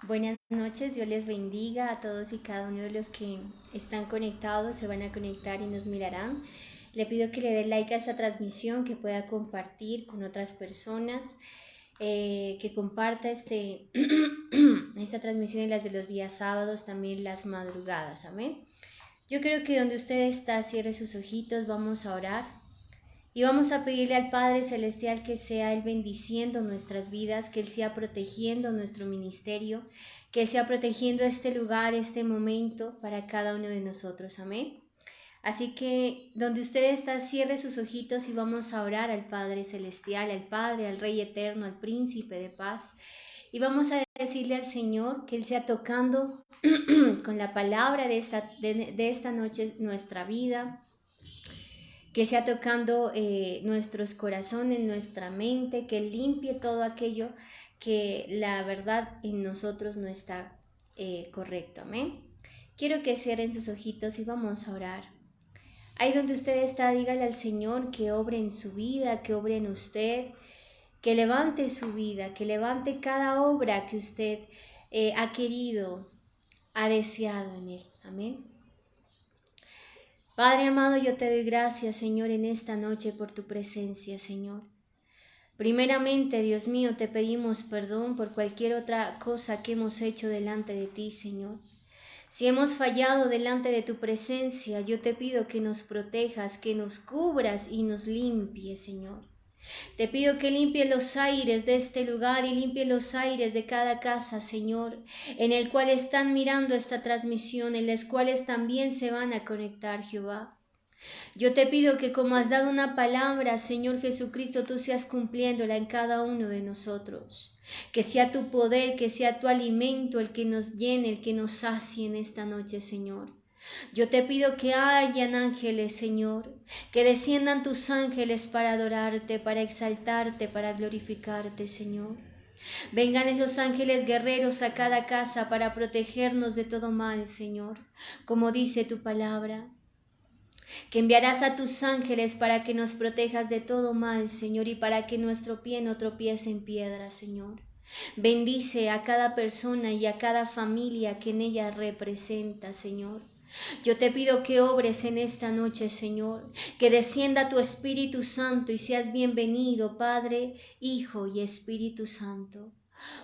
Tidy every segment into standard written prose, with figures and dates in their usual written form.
Buenas noches, Dios les bendiga a todos y cada uno de los que están conectados, se van a conectar y nos mirarán. Le pido que le dé like a esta transmisión, que pueda compartir con otras personas, que comparta esta transmisión en las de los días sábados, también las madrugadas, amén. Yo creo que donde usted está, cierre sus ojitos, vamos a orar. Y vamos a pedirle al Padre Celestial que sea Él bendiciendo nuestras vidas, que Él sea protegiendo nuestro ministerio, que Él sea protegiendo este lugar, este momento para cada uno de nosotros. Amén. Así que donde usted está, cierre sus ojitos y vamos a orar al Padre Celestial, al Padre, al Rey Eterno, al Príncipe de Paz. Y vamos a decirle al Señor que Él sea tocando con la palabra de esta noche nuestra vida, que sea tocando nuestros corazones, nuestra mente, que limpie todo aquello que la verdad en nosotros no está correcto. Amén. Quiero que cierren sus ojitos y vamos a orar. Ahí donde usted está, dígale al Señor que obre en su vida, que obre en usted, que levante su vida, que levante cada obra que usted ha querido, ha deseado en Él. Amén. Padre amado, yo te doy gracias, Señor, en esta noche por tu presencia, Señor. Primeramente, Dios mío, te pedimos perdón por cualquier otra cosa que hemos hecho delante de ti, Señor. Si hemos fallado delante de tu presencia, yo te pido que nos protejas, que nos cubras y nos limpies, Señor. Te pido que limpie los aires de este lugar y limpie los aires de cada casa, Señor, en el cual están mirando esta transmisión, en las cuales también se van a conectar, Jehová. Yo te pido que como has dado una palabra, Señor Jesucristo, tú seas cumpliéndola en cada uno de nosotros. Que sea tu poder, que sea tu alimento el que nos llene, el que nos sacie en esta noche, Señor. Yo te pido que hayan ángeles, Señor, que desciendan tus ángeles para adorarte, para exaltarte, para glorificarte, Señor. Vengan esos ángeles guerreros a cada casa para protegernos de todo mal, Señor, como dice tu palabra, que enviarás a tus ángeles para que nos protejas de todo mal, Señor, y para que nuestro pie no tropiece en piedra, Señor. Bendice a cada persona y a cada familia que en ella representa, Señor. Yo te pido que obres en esta noche, Señor, que descienda tu Espíritu Santo y seas bienvenido, Padre, Hijo y Espíritu Santo.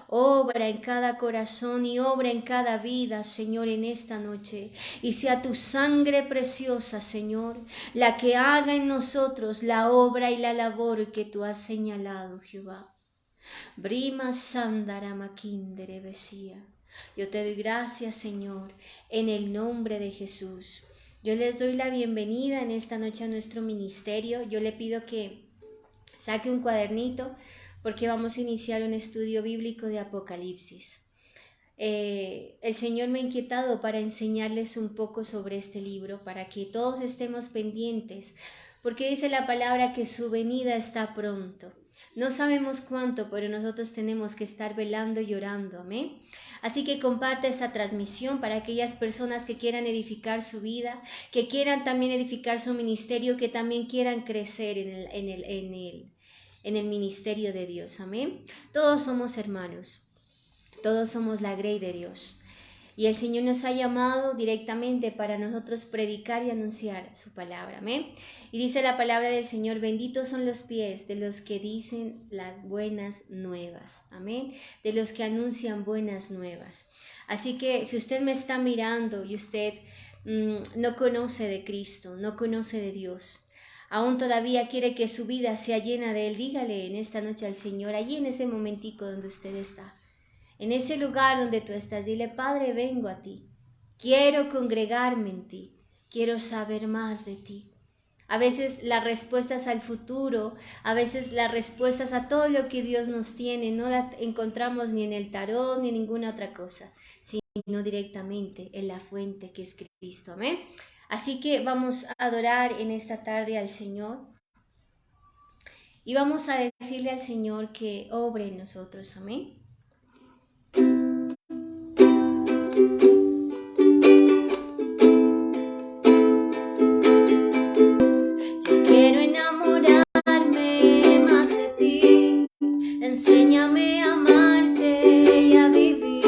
Obra en cada corazón y obra en cada vida, Señor, en esta noche. Y sea tu sangre preciosa, Señor, la que haga en nosotros la obra y la labor que tú has señalado, Jehová. Brima Sandara Makindere Besía. Yo te doy gracias, Señor, en el nombre de Jesús. Yo les doy la bienvenida en esta noche a nuestro ministerio. Yo le pido que saque un cuadernito porque vamos a iniciar un estudio bíblico de Apocalipsis. El Señor me ha inquietado para enseñarles un poco sobre este libro, para que todos estemos pendientes, porque dice la palabra que su venida está pronto. No sabemos cuánto, pero nosotros tenemos que estar velando y orando, amén. Así que comparte esta transmisión para aquellas personas que quieran edificar su vida, que quieran también edificar su ministerio, que también quieran crecer en el ministerio de Dios, amén. Todos somos hermanos. Todos somos la grey de Dios. Y el Señor nos ha llamado directamente para nosotros predicar y anunciar su palabra. Amén. Y dice la palabra del Señor: benditos son los pies de los que dicen las buenas nuevas. Amén. De los que anuncian buenas nuevas. Así que si usted me está mirando y usted no conoce de Cristo, no conoce de Dios, aún todavía quiere que su vida sea llena de Él, dígale en esta noche al Señor, allí en ese momentico donde usted está. En ese lugar donde tú estás, dile: Padre, vengo a ti. Quiero congregarme en ti. Quiero saber más de ti. A veces las respuestas al futuro, a veces las respuestas a todo lo que Dios nos tiene, no las encontramos ni en el tarot ni en ninguna otra cosa, sino directamente en la fuente que es Cristo. Amén. Así que vamos a adorar en esta tarde al Señor y vamos a decirle al Señor que obre en nosotros. Amén. Enséñame a amarte y a vivir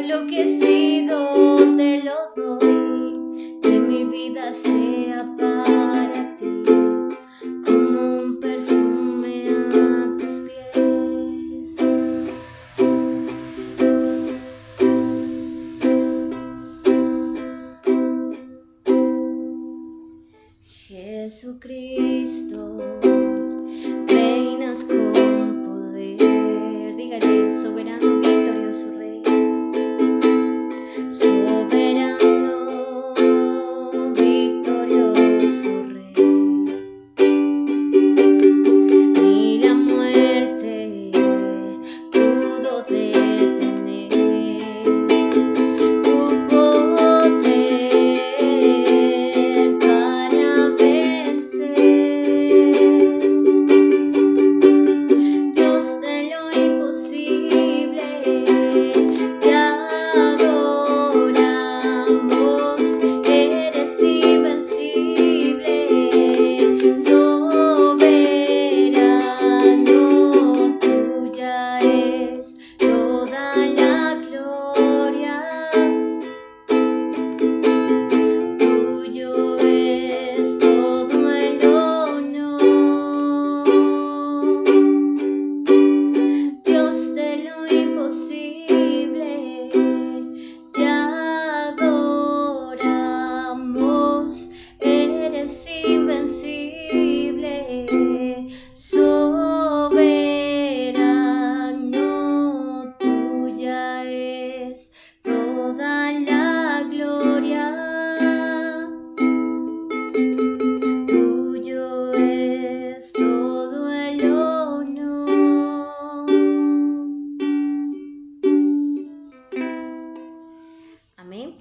lo que he sido te lo doy, que mi vida sea para ti, como un perfume a tus pies. Jesucristo, reinas con poder, dígale, soberano, victorioso Rey, soberano, victorioso Rey, ni la muerte pudo detener tu poder para vencer. Dios de lo imposible, te adoramos, eres invencible, soberano, tuya es toda la gloria, tuyo es todo el honor. Dios de lo imposible, te adoramos, eres invencible, soberano, tuya es toda la gloria, tuyo es todo el honor. Amén.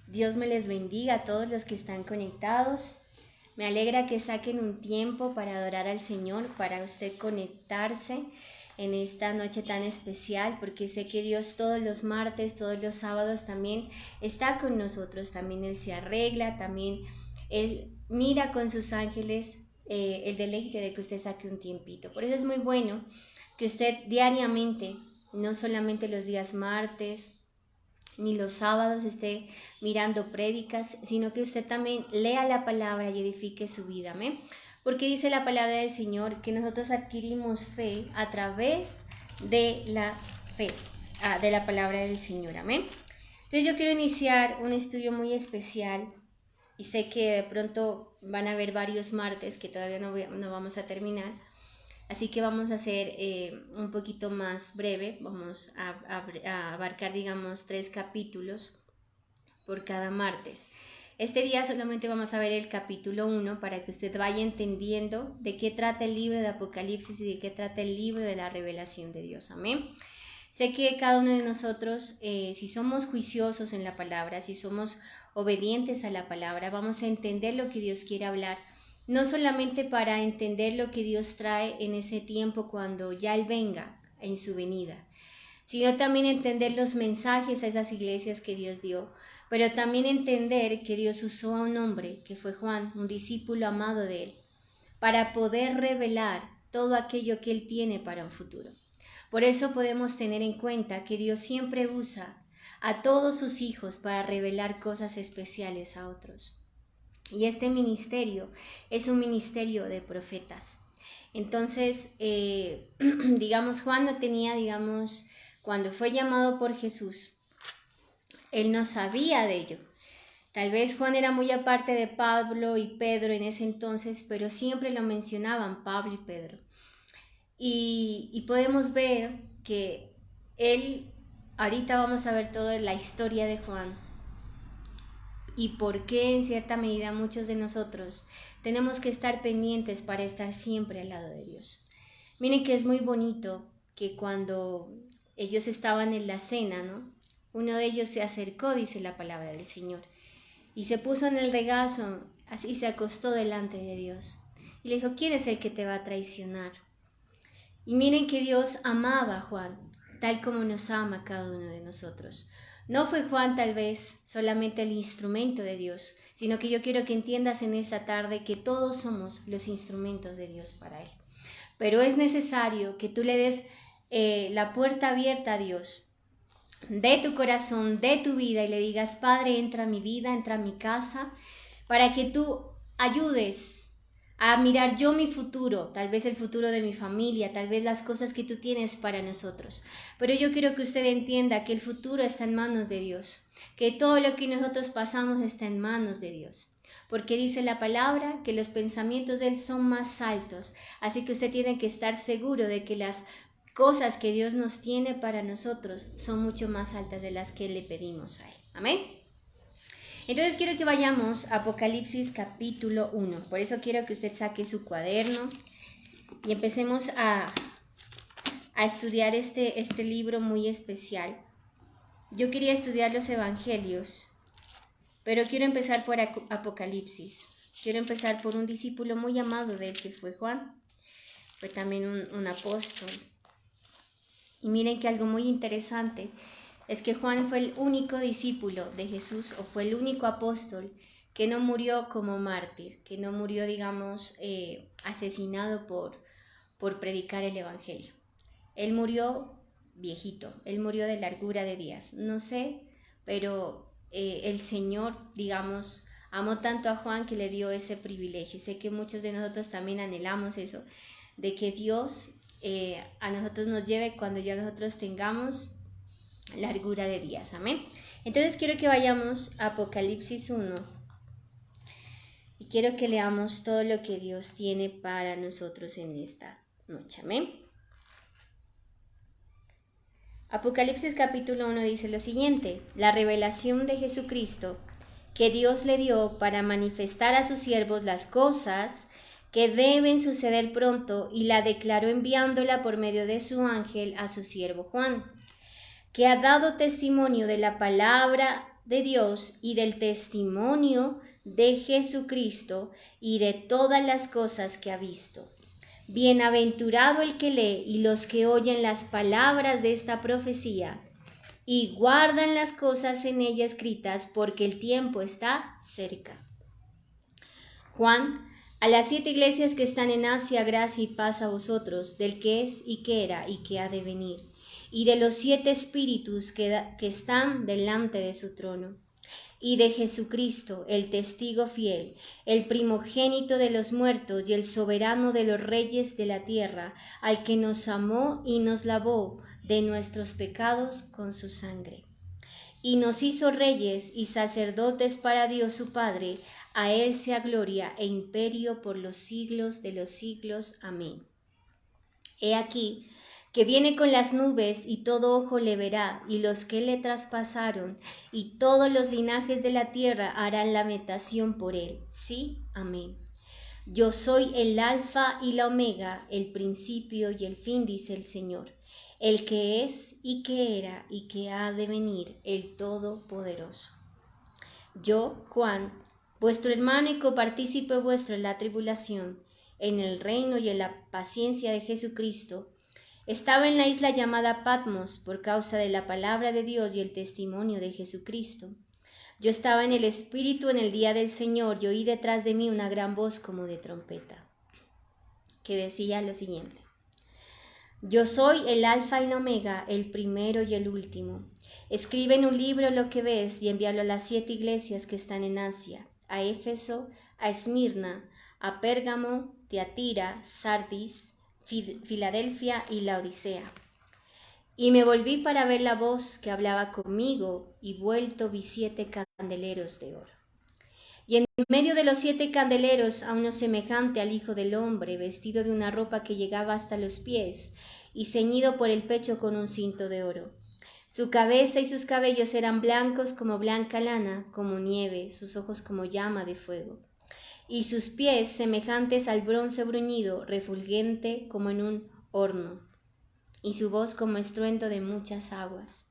Dios me les bendiga a todos los que están conectados. Me alegra que saquen un tiempo para adorar al Señor, para usted conectarse en esta noche tan especial, porque sé que Dios todos los martes, todos los sábados también está con nosotros, también Él se arregla, también Él mira con sus ángeles el deleite de que usted saque un tiempito. Por eso es muy bueno que usted diariamente, no solamente los días martes, ni los sábados esté mirando prédicas, sino que usted también lea la palabra y edifique su vida, ¿amén? Porque dice la palabra del Señor que nosotros adquirimos fe a través de la fe, de la palabra del Señor, amén. Entonces yo quiero iniciar un estudio muy especial y sé que de pronto van a haber varios martes que todavía no vamos a terminar. Así que vamos a hacer un poquito más breve, vamos a abarcar, digamos, 3 capítulos por cada martes. Este día solamente vamos a ver el capítulo 1 para que usted vaya entendiendo de qué trata el libro de Apocalipsis y de qué trata el libro de la revelación de Dios. Amén. Sé que cada uno de nosotros, si somos juiciosos en la palabra, si somos obedientes a la palabra, vamos a entender lo que Dios quiere hablar. No solamente para entender lo que Dios trae en ese tiempo cuando ya Él venga en su venida, sino también entender los mensajes a esas iglesias que Dios dio, pero también entender que Dios usó a un hombre que fue Juan, un discípulo amado de Él, para poder revelar todo aquello que Él tiene para un futuro. Por eso podemos tener en cuenta que Dios siempre usa a todos sus hijos para revelar cosas especiales a otros. Y este ministerio es un ministerio de profetas. Entonces, digamos, Juan no tenía, digamos, cuando fue llamado por Jesús, él no sabía de ello. Tal vez Juan era muy aparte de Pablo y Pedro en ese entonces, pero siempre lo mencionaban Pablo y Pedro. Y podemos ver que él, ahorita vamos a ver toda la historia de Juan, y por qué en cierta medida muchos de nosotros tenemos que estar pendientes para estar siempre al lado de Dios. Miren que es muy bonito que cuando ellos estaban en la cena, ¿no? Uno de ellos se acercó, dice la palabra del Señor, y se puso en el regazo, así se acostó delante de Dios. Y le dijo, ¿quién es el que te va a traicionar? Y miren que Dios amaba a Juan, tal como nos ama a cada uno de nosotros. No fue Juan tal vez solamente el instrumento de Dios, sino que yo quiero que entiendas en esta tarde que todos somos los instrumentos de Dios para Él. Pero es necesario que tú le des la puerta abierta a Dios de tu corazón, de tu vida, y le digas: Padre, entra a mi vida, entra a mi casa, para que tú ayudes a mirar yo mi futuro, tal vez el futuro de mi familia, tal vez las cosas que tú tienes para nosotros. Pero yo quiero que usted entienda que el futuro está en manos de Dios, que todo lo que nosotros pasamos está en manos de Dios. Porque dice la palabra que los pensamientos de Él son más altos. Así que usted tiene que estar seguro de que las cosas que Dios nos tiene para nosotros son mucho más altas de las que le pedimos a Él. Amén. Entonces quiero que vayamos a Apocalipsis capítulo 1. Por eso quiero que usted saque su cuaderno y empecemos a estudiar este libro muy especial. Yo quería estudiar los evangelios, pero quiero empezar por Apocalipsis. Quiero empezar por un discípulo muy amado de él, que fue Juan. Fue también un apóstol. Y miren que algo muy interesante es que Juan fue el único discípulo de Jesús, o fue el único apóstol que no murió como mártir, que no murió, digamos, asesinado por predicar el evangelio. Él murió viejito, él murió de largura de días. No sé, pero el Señor, digamos, amó tanto a Juan que le dio ese privilegio. Sé que muchos de nosotros también anhelamos eso, de que Dios a nosotros nos lleve cuando ya nosotros tengamos largura de días. Amén. Entonces quiero que vayamos a Apocalipsis 1 y quiero que leamos todo lo que Dios tiene para nosotros en esta noche. Amén. Apocalipsis capítulo 1 dice lo siguiente: la revelación de Jesucristo que Dios le dio para manifestar a sus siervos las cosas que deben suceder pronto, y la declaró enviándola por medio de su ángel a su siervo Juan, que ha dado testimonio de la palabra de Dios y del testimonio de Jesucristo y de todas las cosas que ha visto. Bienaventurado el que lee y los que oyen las palabras de esta profecía y guardan las cosas en ella escritas, porque el tiempo está cerca. Juan, a las 7 iglesias que están en Asia, gracia y paz a vosotros, del que es y que era y que ha de venir, y de los 7 espíritus que están delante de su trono, y de Jesucristo, el testigo fiel, el primogénito de los muertos y el soberano de los reyes de la tierra, al que nos amó y nos lavó de nuestros pecados con su sangre, y nos hizo reyes y sacerdotes para Dios su Padre. A Él sea gloria e imperio por los siglos de los siglos. Amén. He aquí que viene con las nubes, y todo ojo le verá, y los que le traspasaron, y todos los linajes de la tierra harán lamentación por él. Sí, amén. Yo soy el alfa y la omega, el principio y el fin, dice el Señor, el que es y que era y que ha de venir, el Todopoderoso. Yo, Juan, vuestro hermano y copartícipe vuestro en la tribulación, en el reino y en la paciencia de Jesucristo, estaba en la isla llamada Patmos por causa de la palabra de Dios y el testimonio de Jesucristo. Yo estaba en el Espíritu en el día del Señor y oí detrás de mí una gran voz como de trompeta, que decía lo siguiente: yo soy el alfa y la omega, el primero y el último. Escribe en un libro lo que ves y envíalo a las 7 iglesias que están en Asia, a Éfeso, a Esmirna, a Pérgamo, Tiatira, Sardis, Filadelfia y Laodicea. Y me volví para ver la voz que hablaba conmigo, y vuelto vi 7 candeleros de oro. Y en medio de los 7 candeleros a uno semejante al Hijo del Hombre, vestido de una ropa que llegaba hasta los pies, y ceñido por el pecho con un cinto de oro. Su cabeza y sus cabellos eran blancos como blanca lana, como nieve, sus ojos como llama de fuego, y sus pies semejantes al bronce bruñido, refulgente como en un horno, y su voz como estruendo de muchas aguas.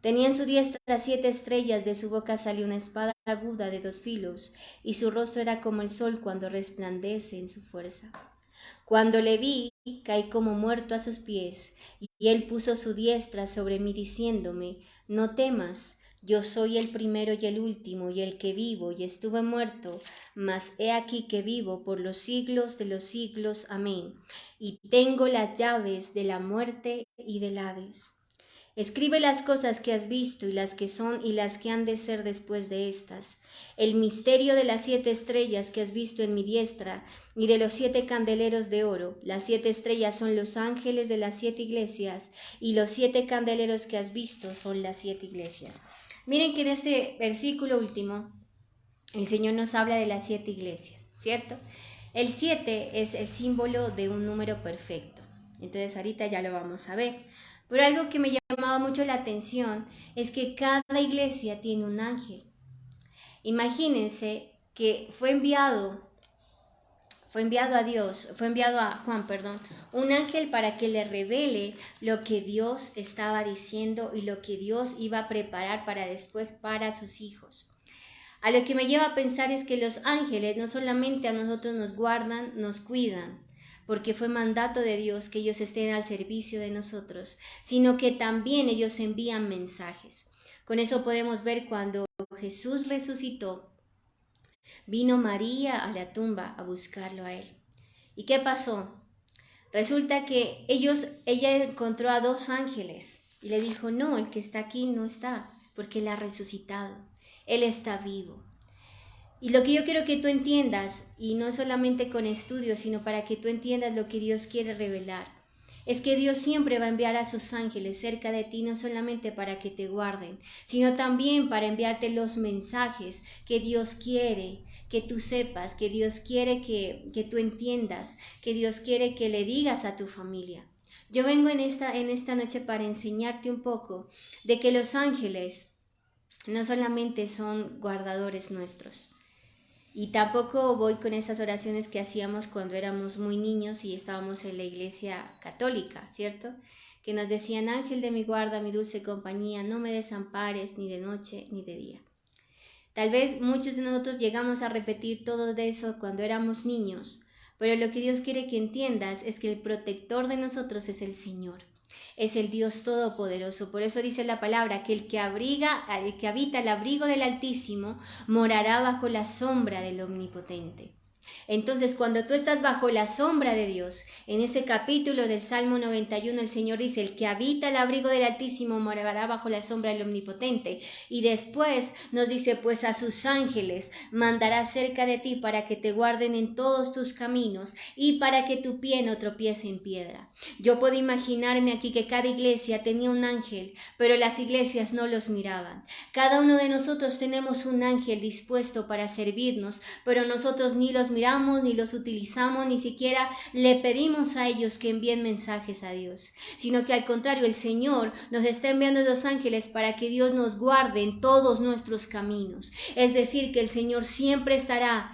Tenía en su diestra 7 estrellas, de su boca salió una espada aguda de 2 filos, y su rostro era como el sol cuando resplandece en su fuerza. Cuando le vi, caí como muerto a sus pies, y él puso su diestra sobre mí, diciéndome: no temas, yo soy el primero y el último, y el que vivo, y estuve muerto, mas he aquí que vivo por los siglos de los siglos. Amén. Y tengo las llaves de la muerte y del Hades. Escribe las cosas que has visto y las que son y las que han de ser después de estas. El misterio de las 7 estrellas que has visto en mi diestra y de los 7 candeleros de oro. Las 7 estrellas son los ángeles de las 7 iglesias y los 7 candeleros que has visto son las 7 iglesias. Miren que en este versículo último el Señor nos habla de las 7 iglesias, ¿cierto? El 7 es el símbolo de un número perfecto. Entonces ahorita ya lo vamos a ver. Pero algo que me llamaba mucho la atención es que cada iglesia tiene un ángel. Imagínense que fue enviado a Juan, un ángel para que le revele lo que Dios estaba diciendo y lo que Dios iba a preparar para después para sus hijos. A lo que me lleva a pensar es que los ángeles no solamente a nosotros nos guardan, nos cuidan, porque fue mandato de Dios que ellos estén al servicio de nosotros, sino que también ellos envían mensajes. Con eso podemos ver cuando Jesús resucitó, vino María a la tumba a buscarlo a él. ¿Y qué pasó? Resulta que ella encontró a 2 ángeles y le dijo, no, el que está aquí no está, porque él ha resucitado, él está vivo. Y lo que yo quiero que tú entiendas, y no solamente con estudios, sino para que tú entiendas lo que Dios quiere revelar, es que Dios siempre va a enviar a sus ángeles cerca de ti, no solamente para que te guarden, sino también para enviarte los mensajes que Dios quiere que tú sepas, que Dios quiere que tú entiendas, que Dios quiere que le digas a tu familia. Yo vengo en esta noche para enseñarte un poco de que los ángeles no solamente son guardadores nuestros, y tampoco voy con esas oraciones que hacíamos cuando éramos muy niños y estábamos en la iglesia católica, ¿cierto? Que nos decían, ángel de mi guarda, mi dulce compañía, no me desampares ni de noche ni de día. Tal vez muchos de nosotros llegamos a repetir todo eso cuando éramos niños, pero lo que Dios quiere que entiendas es que el protector de nosotros es el Señor. Es el Dios Todopoderoso. Por eso dice la palabra que el que habita el abrigo del Altísimo morará bajo la sombra del Omnipotente. Entonces, cuando tú estás bajo la sombra de Dios, en ese capítulo del Salmo 91, el Señor dice, el que habita el abrigo del Altísimo morará bajo la sombra del Omnipotente. Y después nos dice, pues a sus ángeles mandará cerca de ti para que te guarden en todos tus caminos y para que tu pie no tropiece en piedra. Yo puedo imaginarme aquí que cada iglesia tenía un ángel, pero las iglesias no los miraban. Cada uno de nosotros tenemos un ángel dispuesto para servirnos, pero nosotros ni los miramos, ni los utilizamos, ni siquiera le pedimos a ellos que envíen mensajes a Dios, sino que al contrario, el Señor nos está enviando los ángeles para que Dios nos guarde en todos nuestros caminos. Es decir, que el Señor siempre estará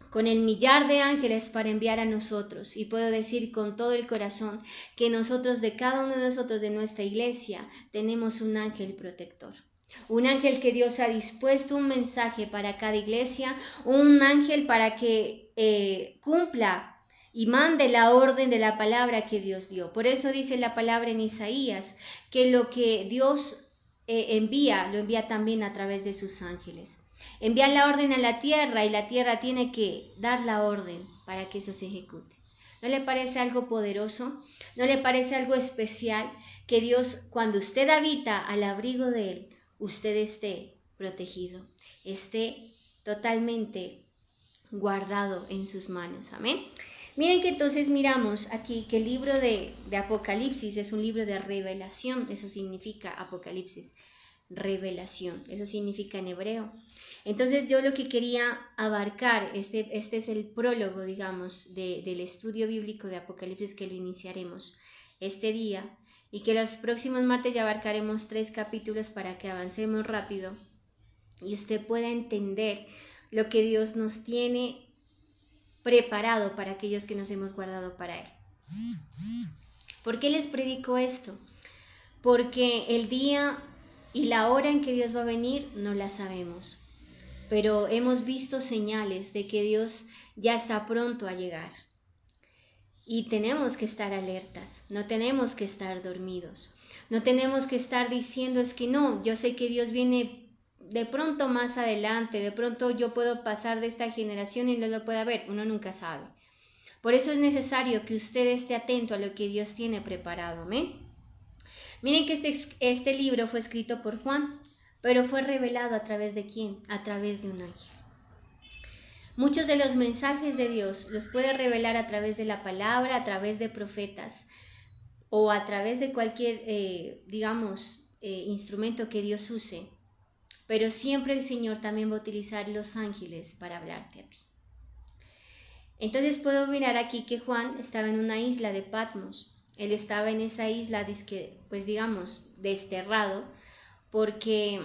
con el millar de ángeles para enviar a nosotros. Y puedo decir con todo el corazón que nosotros, de cada uno de nosotros de nuestra iglesia, tenemos un ángel protector. Un ángel que Dios ha dispuesto un mensaje para cada iglesia, un ángel para que cumpla y mande la orden de la palabra que Dios dio. Por eso dice la palabra en Isaías que lo que Dios envía, lo envía también a través de sus ángeles. Envían la orden a la tierra y la tierra tiene que dar la orden para que eso se ejecute. ¿No le parece algo poderoso? ¿No le parece algo especial que Dios, cuando usted habita al abrigo de Él, usted esté protegido, esté totalmente guardado en sus manos? Amén. Miren que entonces miramos aquí que el libro de Apocalipsis es un libro de revelación. Eso significa Apocalipsis, revelación. Eso significa en hebreo. Entonces yo lo que quería abarcar, este es el prólogo, digamos, del estudio bíblico de Apocalipsis, que lo iniciaremos este día, y que los próximos martes ya abarcaremos 3 capítulos para que avancemos rápido y usted pueda entender lo que Dios nos tiene preparado para aquellos que nos hemos guardado para Él. ¿Por qué les predico esto? Porque el día y la hora en que Dios va a venir no la sabemos, pero hemos visto señales de que Dios ya está pronto a llegar. Y tenemos que estar alertas, no tenemos que estar dormidos, no tenemos que estar diciendo es que no, yo sé que Dios viene de pronto más adelante, de pronto yo puedo pasar de esta generación y no lo pueda ver, uno nunca sabe. Por eso es necesario que usted esté atento a lo que Dios tiene preparado, ¿amén? Miren que este libro fue escrito por Juan, pero fue revelado a través de ¿quién? A través de un ángel. Muchos de los mensajes de Dios los puede revelar a través de la palabra, a través de profetas o a través de cualquier, instrumento que Dios use. Pero siempre el Señor también va a utilizar los ángeles para hablarte a ti. Entonces puedo mirar aquí que Juan estaba en una isla de Patmos. Él estaba en esa isla, desterrado, porque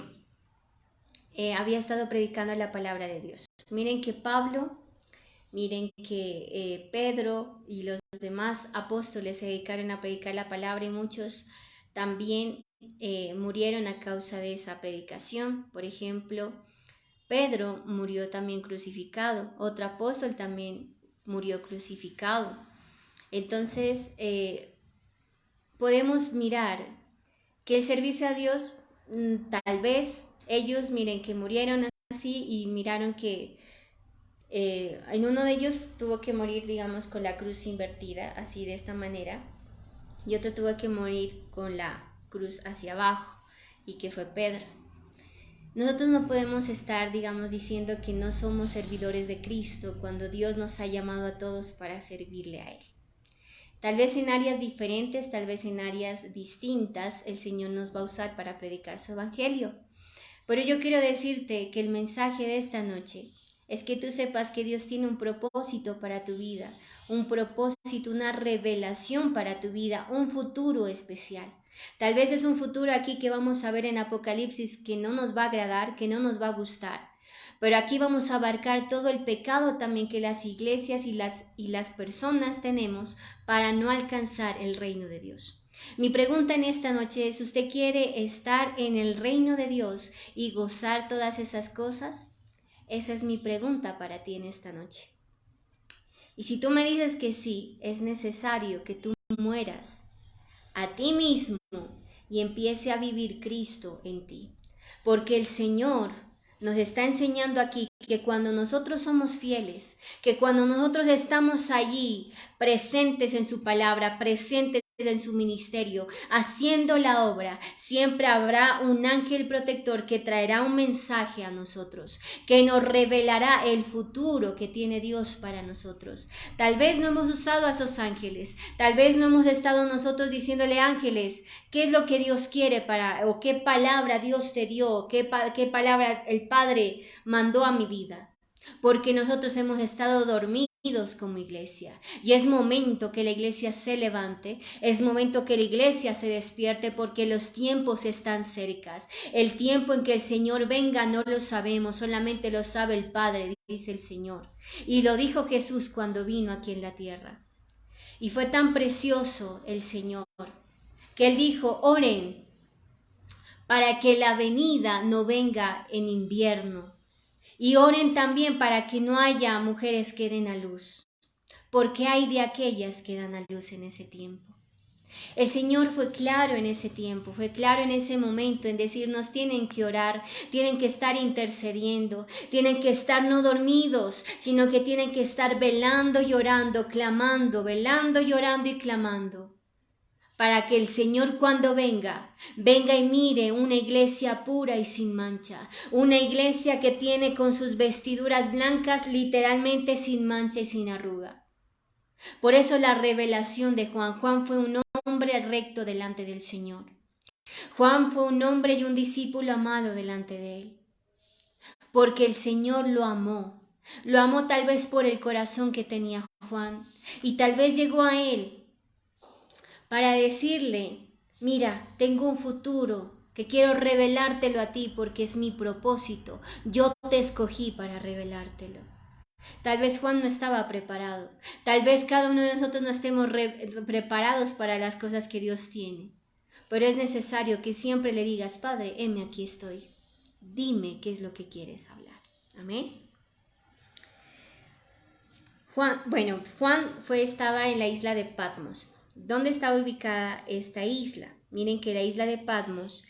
había estado predicando la palabra de Dios. Miren que Pedro y los demás apóstoles se dedicaron a predicar la palabra y muchos también murieron a causa de esa predicación. Por ejemplo, Pedro murió también crucificado, otro apóstol también murió crucificado. Entonces, podemos mirar que el servicio a Dios, tal vez ellos miren que murieron así y miraron que en uno de ellos tuvo que morir, con la cruz invertida, así de esta manera, y otro tuvo que morir con la cruz hacia abajo, y que fue Pedro. Nosotros no podemos estar, diciendo que no somos servidores de Cristo cuando Dios nos ha llamado a todos para servirle a Él. Tal vez en áreas diferentes, tal vez en áreas distintas, el Señor nos va a usar para predicar su evangelio. Pero yo quiero decirte que el mensaje de esta noche es que tú sepas que Dios tiene un propósito para tu vida, un propósito, una revelación para tu vida, un futuro especial. Tal vez es un futuro aquí que vamos a ver en Apocalipsis que no nos va a agradar, que no nos va a gustar. Pero aquí vamos a abarcar todo el pecado también que las iglesias y las personas tenemos para no alcanzar el reino de Dios. Mi pregunta en esta noche es, ¿usted quiere estar en el reino de Dios y gozar todas esas cosas? Esa es mi pregunta para ti en esta noche. Y si tú me dices que sí, es necesario que tú mueras a ti mismo y empiece a vivir Cristo en ti. Porque el Señor nos está enseñando aquí que cuando nosotros somos fieles, que cuando nosotros estamos allí presentes en su palabra, presentes en su ministerio, haciendo la obra, siempre habrá un ángel protector que traerá un mensaje a nosotros, que nos revelará el futuro que tiene Dios para nosotros. Tal vez no hemos usado a esos ángeles, tal vez no hemos estado nosotros diciéndole ángeles, ¿qué es lo que Dios quiere o qué palabra Dios te dio, qué palabra el Padre mandó a mi vida? Porque nosotros hemos estado dormidos como iglesia, y es momento que la iglesia se levante, es momento que la iglesia se despierte, porque los tiempos están cercas. El tiempo en que el Señor venga no lo sabemos, solamente lo sabe el Padre, dice el Señor, y lo dijo Jesús cuando vino aquí en la tierra. Y fue tan precioso el Señor que Él dijo: oren para que la venida no venga en invierno. Y oren también para que no haya mujeres que den a luz, porque hay de aquellas que dan a luz en ese tiempo. El Señor fue claro en ese tiempo, fue claro en ese momento en decirnos: tienen que orar, tienen que estar intercediendo, tienen que estar no dormidos, sino que tienen que estar velando y orando, clamando, velando y orando y clamando, para que el Señor cuando venga y mire una iglesia pura y sin mancha, una iglesia que tiene con sus vestiduras blancas, literalmente sin mancha y sin arruga. Por eso la revelación de Juan. Juan fue un hombre recto delante del Señor. Juan fue un hombre y un discípulo amado delante de él, porque el Señor lo amó tal vez por el corazón que tenía Juan, y tal vez llegó a él para decirle: mira, tengo un futuro que quiero revelártelo a ti porque es mi propósito. Yo te escogí para revelártelo. Tal vez Juan no estaba preparado. Tal vez cada uno de nosotros no estemos preparados para las cosas que Dios tiene. Pero es necesario que siempre le digas: Padre, heme aquí estoy. Dime qué es lo que quieres hablar. Amén. Juan estaba en la isla de Patmos. ¿Dónde está ubicada esta isla? Miren que la isla de Patmos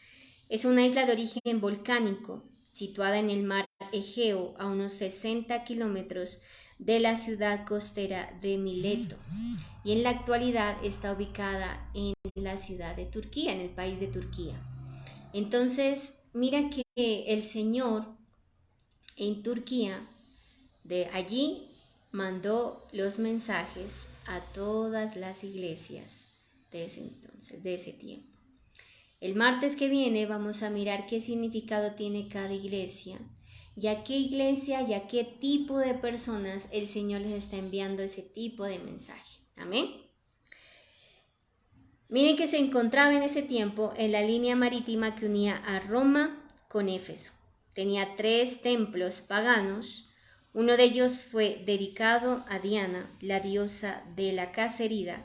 es una isla de origen volcánico, situada en el mar Egeo, a unos 60 kilómetros de la ciudad costera de Mileto, y en la actualidad está ubicada en la ciudad de Turquía, en el país de Turquía. Entonces, mira que el Señor en Turquía, de allí, mandó los mensajes a todas las iglesias de ese entonces, de ese tiempo. El martes que viene vamos a mirar qué significado tiene cada iglesia y a qué iglesia y a qué tipo de personas el Señor les está enviando ese tipo de mensaje. Amén. Miren que se encontraba en ese tiempo en la línea marítima que unía a Roma con Éfeso. Tenía 3 templos paganos. Uno de ellos fue dedicado a Diana, la diosa de la cacería,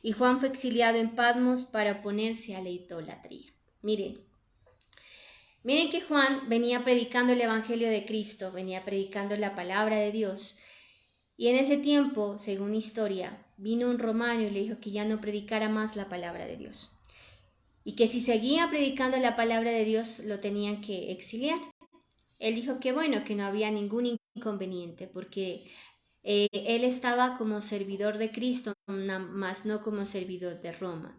y Juan fue exiliado en Patmos para oponerse a la idolatría. Miren que Juan venía predicando el Evangelio de Cristo, venía predicando la palabra de Dios, y en ese tiempo, según historia, vino un romano y le dijo que ya no predicara más la palabra de Dios, y que si seguía predicando la palabra de Dios lo tenían que exiliar. Él dijo que bueno, que no había ningún inconveniente, porque él estaba como servidor de Cristo, más no como servidor de Roma.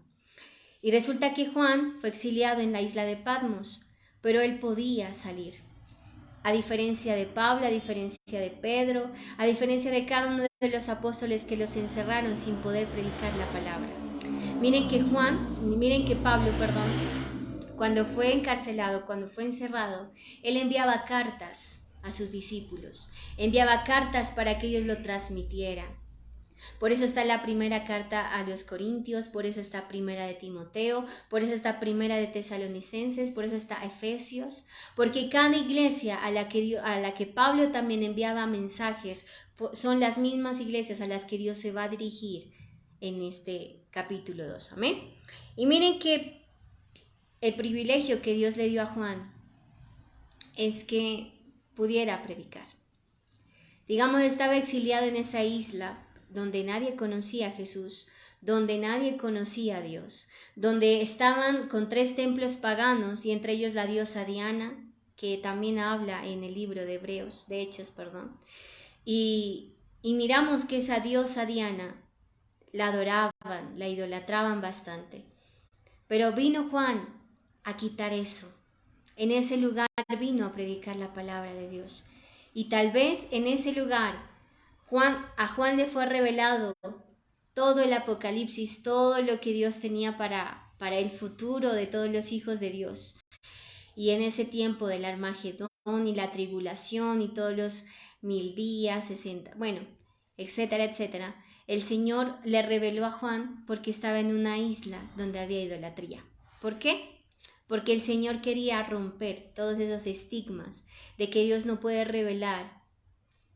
Y resulta que Juan fue exiliado en la isla de Patmos, pero él podía salir. A diferencia de Pablo, a diferencia de Pedro, a diferencia de cada uno de los apóstoles que los encerraron sin poder predicar la palabra. Miren que Pablo, cuando fue encarcelado, cuando fue encerrado, él enviaba cartas a sus discípulos, enviaba cartas para que ellos lo transmitieran. Por eso está la primera carta a los Corintios, por eso está primera de Timoteo, por eso está primera de Tesalonicenses, por eso está Efesios, porque cada iglesia a la que Pablo también enviaba mensajes son las mismas iglesias a las que Dios se va a dirigir en este capítulo 2. Amén. Y miren que el privilegio que Dios le dio a Juan es que pudiera predicar. Digamos, estaba exiliado en esa isla donde nadie conocía a Jesús, donde nadie conocía a Dios, donde estaban con 3 templos paganos y entre ellos la diosa Diana, que también habla en el libro de Hechos. Y miramos que esa diosa Diana la adoraban, la idolatraban bastante. Pero vino Juan a quitar eso. En ese lugar vino a predicar la palabra de Dios. Y tal vez en ese lugar a Juan le fue revelado todo el Apocalipsis, todo lo que Dios tenía para el futuro de todos los hijos de Dios. Y en ese tiempo del Armagedón y la tribulación y todos los 1000 días, 60, etcétera, etcétera, el Señor le reveló a Juan porque estaba en una isla donde había idolatría. ¿Por qué? Porque el Señor quería romper todos esos estigmas de que Dios no puede revelar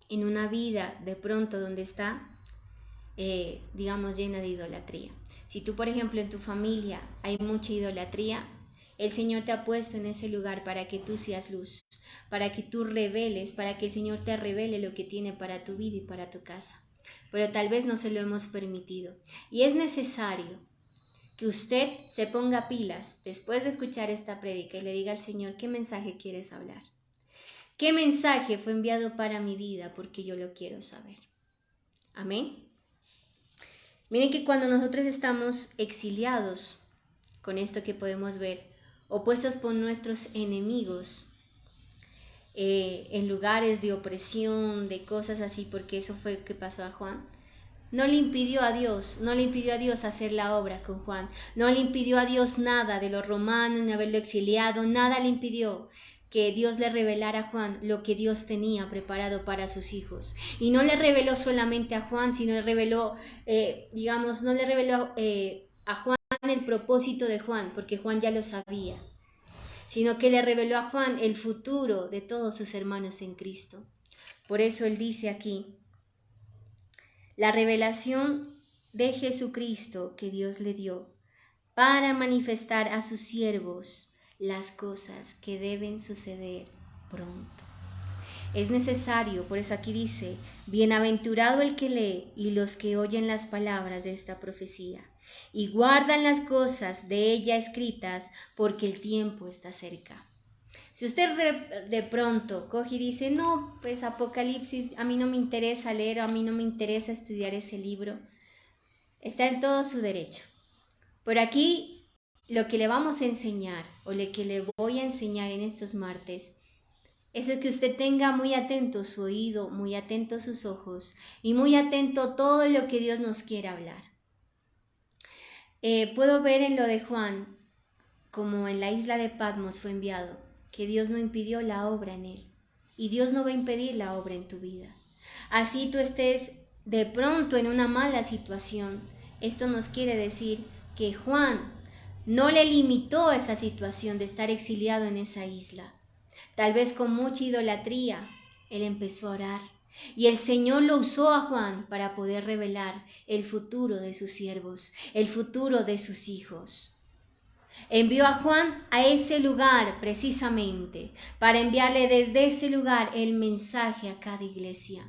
en una vida de pronto donde está, llena de idolatría. Si tú, por ejemplo, en tu familia hay mucha idolatría, el Señor te ha puesto en ese lugar para que tú seas luz, para que tú reveles, para que el Señor te revele lo que tiene para tu vida y para tu casa. Pero tal vez no se lo hemos permitido. Y es necesario que usted se ponga pilas después de escuchar esta prédica y le diga al Señor qué mensaje quieres hablar. ¿Qué mensaje fue enviado para mi vida? Porque yo lo quiero saber. Amén. Miren que cuando nosotros estamos exiliados, con esto que podemos ver, opuestos por nuestros enemigos, en lugares de opresión, de cosas así, porque eso fue lo que pasó a Juan, no le impidió a Dios hacer la obra con Juan, no le impidió a Dios nada de los romanos, ni haberlo exiliado, nada le impidió que Dios le revelara a Juan lo que Dios tenía preparado para sus hijos. Y no le reveló solamente a Juan, sino le reveló, no le reveló a Juan el propósito de Juan, porque Juan ya lo sabía, sino que le reveló a Juan el futuro de todos sus hermanos en Cristo. Por eso él dice aquí, la revelación de Jesucristo que Dios le dio para manifestar a sus siervos las cosas que deben suceder pronto. Es necesario, por eso aquí dice, bienaventurado el que lee y los que oyen las palabras de esta profecía y guardan las cosas de ella escritas, porque el tiempo está cerca. Si usted de pronto coge y dice, no, pues Apocalipsis, a mí no me interesa leer, a mí no me interesa estudiar ese libro, está en todo su derecho. Por aquí lo que le vamos a enseñar, o lo que le voy a enseñar en estos martes, es el que usted tenga muy atento su oído, muy atento sus ojos y muy atento todo lo que Dios nos quiere hablar. Puedo ver en lo de Juan, como en la isla de Patmos fue enviado, que Dios no impidió la obra en él, y Dios no va a impedir la obra en tu vida. Así tú estés de pronto en una mala situación, esto nos quiere decir que Juan no le limitó esa situación de estar exiliado en esa isla. Tal vez con mucha idolatría, él empezó a orar. Y el Señor lo usó a Juan para poder revelar el futuro de sus siervos, el futuro de sus hijos. Envió a Juan a ese lugar precisamente para enviarle desde ese lugar el mensaje a cada iglesia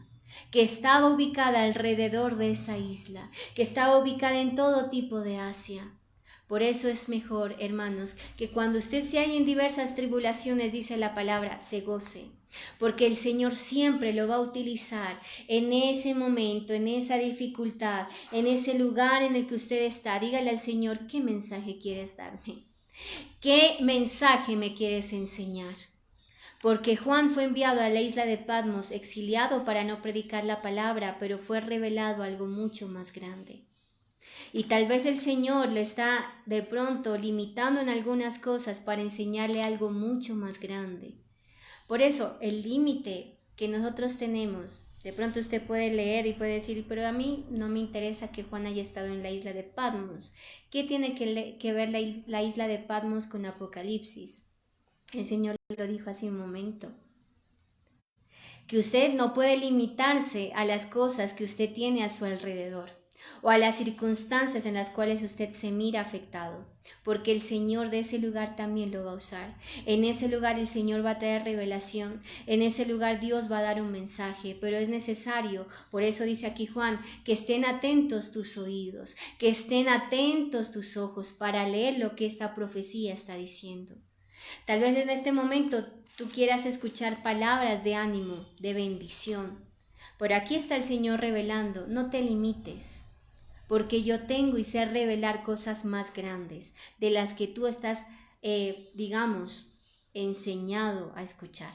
que estaba ubicada alrededor de esa isla, que estaba ubicada en todo tipo de Asia. Por eso es mejor, hermanos, que cuando usted se halla en diversas tribulaciones, dice la palabra, se goce, porque el Señor siempre lo va a utilizar en ese momento, en esa dificultad, en ese lugar en el que usted está. Dígale al Señor, ¿qué mensaje quieres darme? ¿Qué mensaje me quieres enseñar? Porque Juan fue enviado a la isla de Patmos, exiliado para no predicar la palabra, pero fue revelado algo mucho más grande. Y tal vez el Señor le está de pronto limitando en algunas cosas para enseñarle algo mucho más grande. Por eso, el límite que nosotros tenemos, de pronto usted puede leer y puede decir, pero a mí no me interesa que Juan haya estado en la isla de Patmos. ¿Qué tiene que ver la isla de Patmos con Apocalipsis? El Señor lo dijo hace un momento. Que usted no puede limitarse a las cosas que usted tiene a su alrededor o a las circunstancias en las cuales usted se mira afectado, porque el Señor de ese lugar también lo va a usar. En ese lugar el Señor va a traer revelación, en ese lugar Dios va a dar un mensaje, pero es necesario, por eso dice aquí Juan, que estén atentos tus oídos, que estén atentos tus ojos para leer lo que esta profecía está diciendo. Tal vez en este momento tú quieras escuchar palabras de ánimo, de bendición. Por aquí está el Señor revelando, no te limites, porque yo tengo y sé revelar cosas más grandes de las que tú estás, enseñado a escuchar.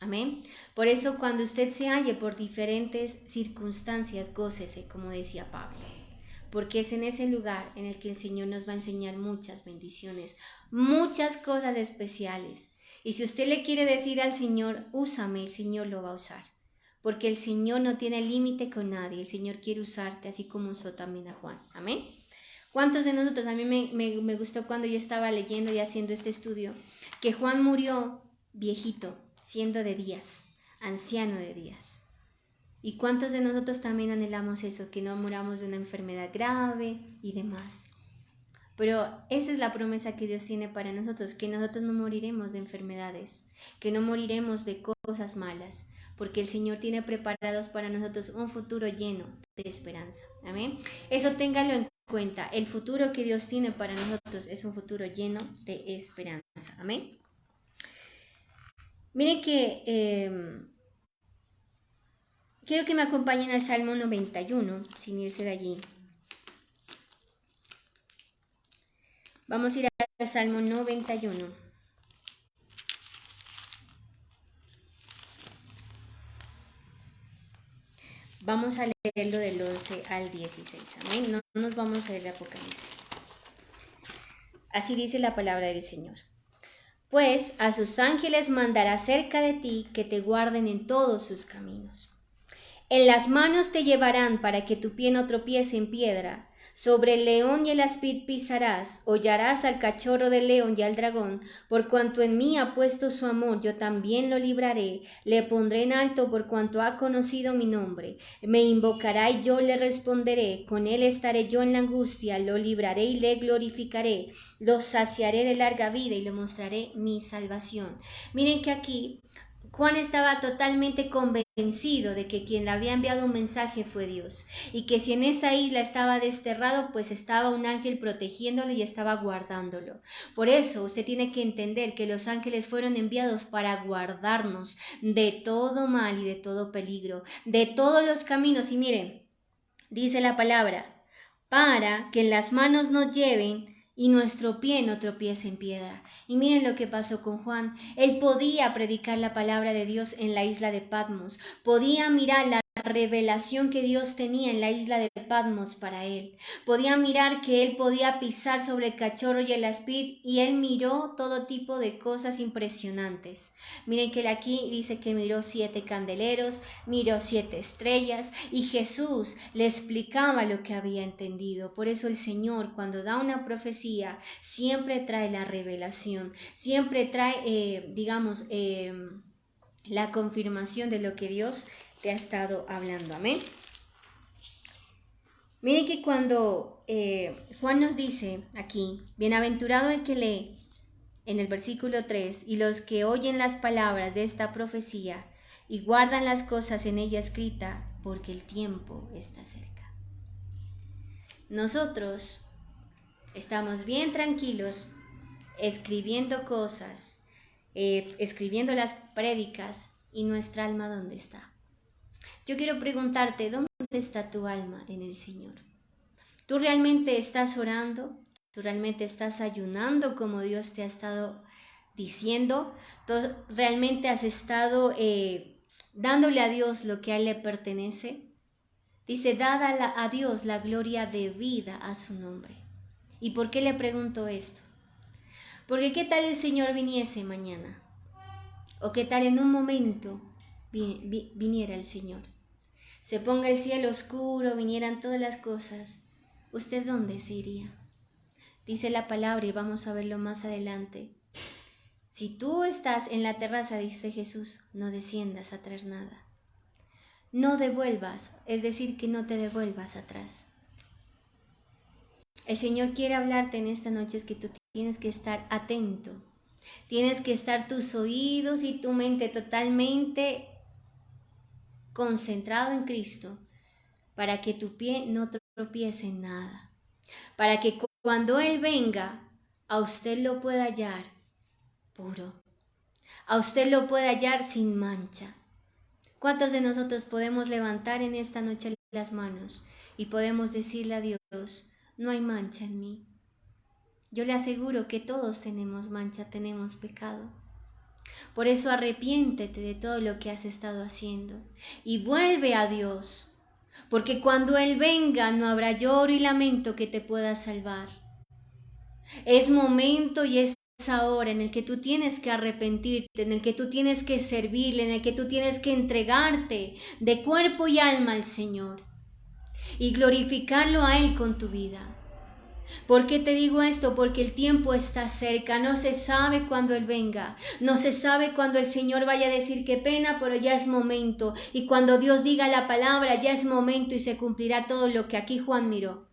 Amén. Por eso cuando usted se halle por diferentes circunstancias, gócese, como decía Pablo, porque es en ese lugar en el que el Señor nos va a enseñar muchas bendiciones, muchas cosas especiales. Y si usted le quiere decir al Señor, úsame, el Señor lo va a usar. Porque el Señor no tiene límite con nadie, el Señor quiere usarte así como usó también a Juan. Amén. ¿Cuántos de nosotros? A mí me gustó cuando yo estaba leyendo y haciendo este estudio, que Juan murió viejito, siendo de días, anciano de días. ¿Y cuántos de nosotros también anhelamos eso, que no muramos de una enfermedad grave y demás? Pero esa es la promesa que Dios tiene para nosotros, que nosotros no moriremos de enfermedades, que no moriremos de cosas malas, porque el Señor tiene preparados para nosotros un futuro lleno de esperanza. Amén. Eso téngalo en cuenta. El futuro que Dios tiene para nosotros es un futuro lleno de esperanza. Amén. Miren que quiero que me acompañen al Salmo 91, sin irse de allí. Vamos a ir al Salmo 91. Vamos a leerlo del 11 al 16. Amén. No nos vamos a ir de Apocalipsis. Así dice la palabra del Señor. Pues a sus ángeles mandará cerca de ti que te guarden en todos sus caminos. En las manos te llevarán para que tu pie no tropiece en piedra. Sobre el león y el aspid pisarás, hollarás al cachorro del león y al dragón, por cuanto en mí ha puesto su amor, yo también lo libraré, le pondré en alto por cuanto ha conocido mi nombre. Me invocará y yo le responderé, con él estaré yo en la angustia, lo libraré y le glorificaré, lo saciaré de larga vida y le mostraré mi salvación. Miren que aquí, Juan estaba totalmente convencido de que quien le había enviado un mensaje fue Dios, y que si en esa isla estaba desterrado, pues estaba un ángel protegiéndolo y estaba guardándolo. Por eso usted tiene que entender que los ángeles fueron enviados para guardarnos de todo mal y de todo peligro, de todos los caminos. Y miren, dice la palabra, para que en las manos nos lleven y nuestro pie no tropiece en piedra. Y miren lo que pasó con Juan. Él podía predicar la palabra de Dios en la isla de Patmos, podía mirar la revelación que Dios tenía en la isla de Patmos para él. Podía mirar que él podía pisar sobre el cachorro y el aspid, y él miró todo tipo de cosas impresionantes. Miren que aquí dice que miró 7 candeleros, miró 7 estrellas, y Jesús le explicaba lo que había entendido. Por eso el Señor, cuando da una profecía, siempre trae la revelación, siempre trae, la confirmación de lo que Dios te ha estado hablando. Amén. Miren que cuando Juan nos dice aquí, bienaventurado el que lee, en el versículo 3, y los que oyen las palabras de esta profecía y guardan las cosas en ella escrita, porque el tiempo está cerca. Nosotros estamos bien tranquilos escribiendo cosas, escribiendo las prédicas, y nuestra alma, ¿dónde está? Yo quiero preguntarte, ¿dónde está tu alma en el Señor? ¿Tú realmente estás orando? ¿Tú realmente estás ayunando como Dios te ha estado diciendo? ¿Tú realmente has estado dándole a Dios lo que a Él le pertenece? Dice, dada a Dios la gloria debida a su nombre. ¿Y por qué le pregunto esto? Porque ¿qué tal el Señor viniese mañana? ¿O qué tal en un momento viniera el Señor? Se ponga el cielo oscuro, vinieran todas las cosas. ¿Usted dónde se iría? Dice la palabra, y vamos a verlo más adelante. Si tú estás en la terraza, dice Jesús, no desciendas a traer nada. No devuelvas, es decir, que no te devuelvas atrás. El Señor quiere hablarte en esta noche, es que tú tienes que estar atento. Tienes que estar tus oídos y tu mente totalmente concentrado en Cristo, para que tu pie no tropiece en nada, para que cuando Él venga, a usted lo pueda hallar puro, a usted lo pueda hallar sin mancha. ¿Cuántos de nosotros podemos levantar en esta noche las manos y podemos decirle a Dios, no hay mancha en mí? Yo le aseguro que todos tenemos mancha, tenemos pecado. Por eso arrepiéntete de todo lo que has estado haciendo y vuelve a Dios, porque cuando Él venga no habrá lloro y lamento que te pueda salvar. Es momento y es ahora en el que tú tienes que arrepentirte, en el que tú tienes que servirle, en el que tú tienes que entregarte de cuerpo y alma al Señor y glorificarlo a Él con tu vida. ¿Por qué te digo esto? Porque el tiempo está cerca, no se sabe cuándo Él venga, no se sabe cuándo el Señor vaya a decir qué pena, pero ya es momento, y cuando Dios diga la palabra ya es momento y se cumplirá todo lo que aquí Juan miró.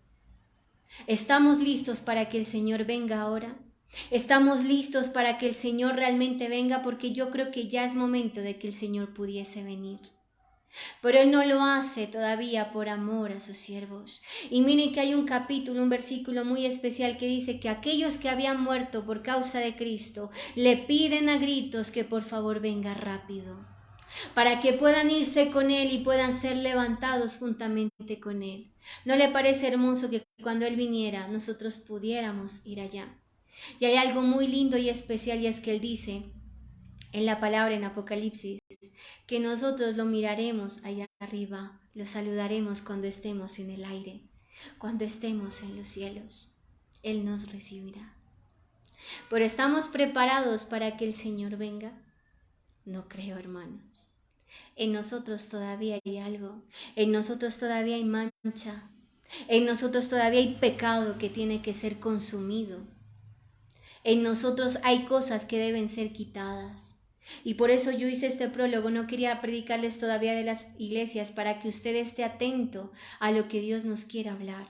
¿Estamos listos para que el Señor venga ahora? ¿Estamos listos para que el Señor realmente venga? Porque yo creo que ya es momento de que el Señor pudiese venir. Pero Él no lo hace todavía por amor a sus siervos. Y miren que hay un capítulo, un versículo muy especial que dice que aquellos que habían muerto por causa de Cristo le piden a gritos que por favor venga rápido, para que puedan irse con Él y puedan ser levantados juntamente con Él. ¿No le parece hermoso que cuando Él viniera nosotros pudiéramos ir allá? Y hay algo muy lindo y especial, y es que Él dice en la palabra en Apocalipsis que nosotros lo miraremos allá arriba, lo saludaremos cuando estemos en el aire, cuando estemos en los cielos. Él nos recibirá. Pero ¿estamos preparados para que el Señor venga? No creo, hermanos. En nosotros todavía hay algo, en nosotros todavía hay mancha, en nosotros todavía hay pecado que tiene que ser consumido. En nosotros hay cosas que deben ser quitadas. Y por eso yo hice este prólogo, no quería predicarles todavía de las iglesias, para que usted esté atento a lo que Dios nos quiere hablar.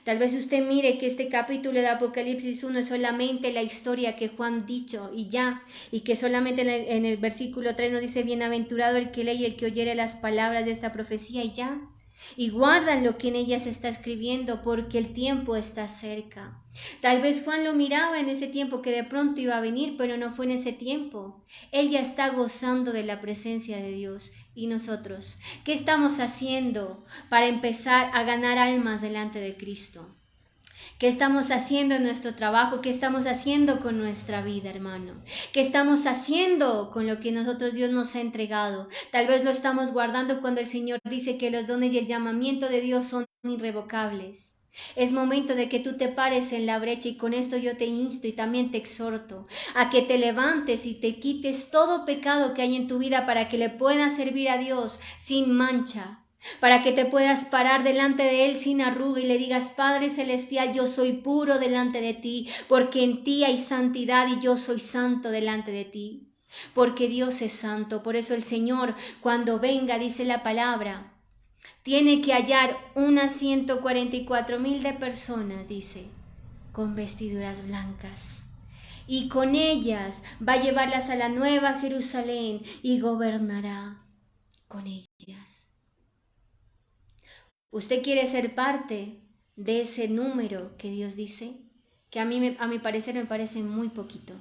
Tal vez usted mire que este capítulo de Apocalipsis 1 es solamente la historia que Juan dicho y ya, y que solamente en el versículo 3 nos dice, bienaventurado el que lee y el que oyere las palabras de esta profecía y ya. Y guardan lo que en ella se está escribiendo porque el tiempo está cerca. Tal vez Juan lo miraba en ese tiempo que de pronto iba a venir, pero no fue en ese tiempo. Él ya está gozando de la presencia de Dios. ¿Y nosotros? ¿Qué estamos haciendo para empezar a ganar almas delante de Cristo? ¿Qué estamos haciendo en nuestro trabajo? ¿Qué estamos haciendo con nuestra vida, hermano? ¿Qué estamos haciendo con lo que nosotros Dios nos ha entregado? Tal vez lo estamos guardando cuando el Señor dice que los dones y el llamamiento de Dios son irrevocables. Es momento de que tú te pares en la brecha y con esto yo te insto y también te exhorto a que te levantes y te quites todo pecado que hay en tu vida para que le puedas servir a Dios sin mancha, para que te puedas parar delante de Él sin arruga y le digas, Padre Celestial, yo soy puro delante de ti, porque en ti hay santidad y yo soy santo delante de ti, porque Dios es santo. Por eso el Señor, cuando venga, dice la palabra, tiene que hallar unas 144,000 de personas, dice, con vestiduras blancas. Y con ellas va a llevarlas a la nueva Jerusalén y gobernará con ellas. ¿Usted quiere ser parte de ese número que Dios dice? Que a mi parecer me parece muy poquito.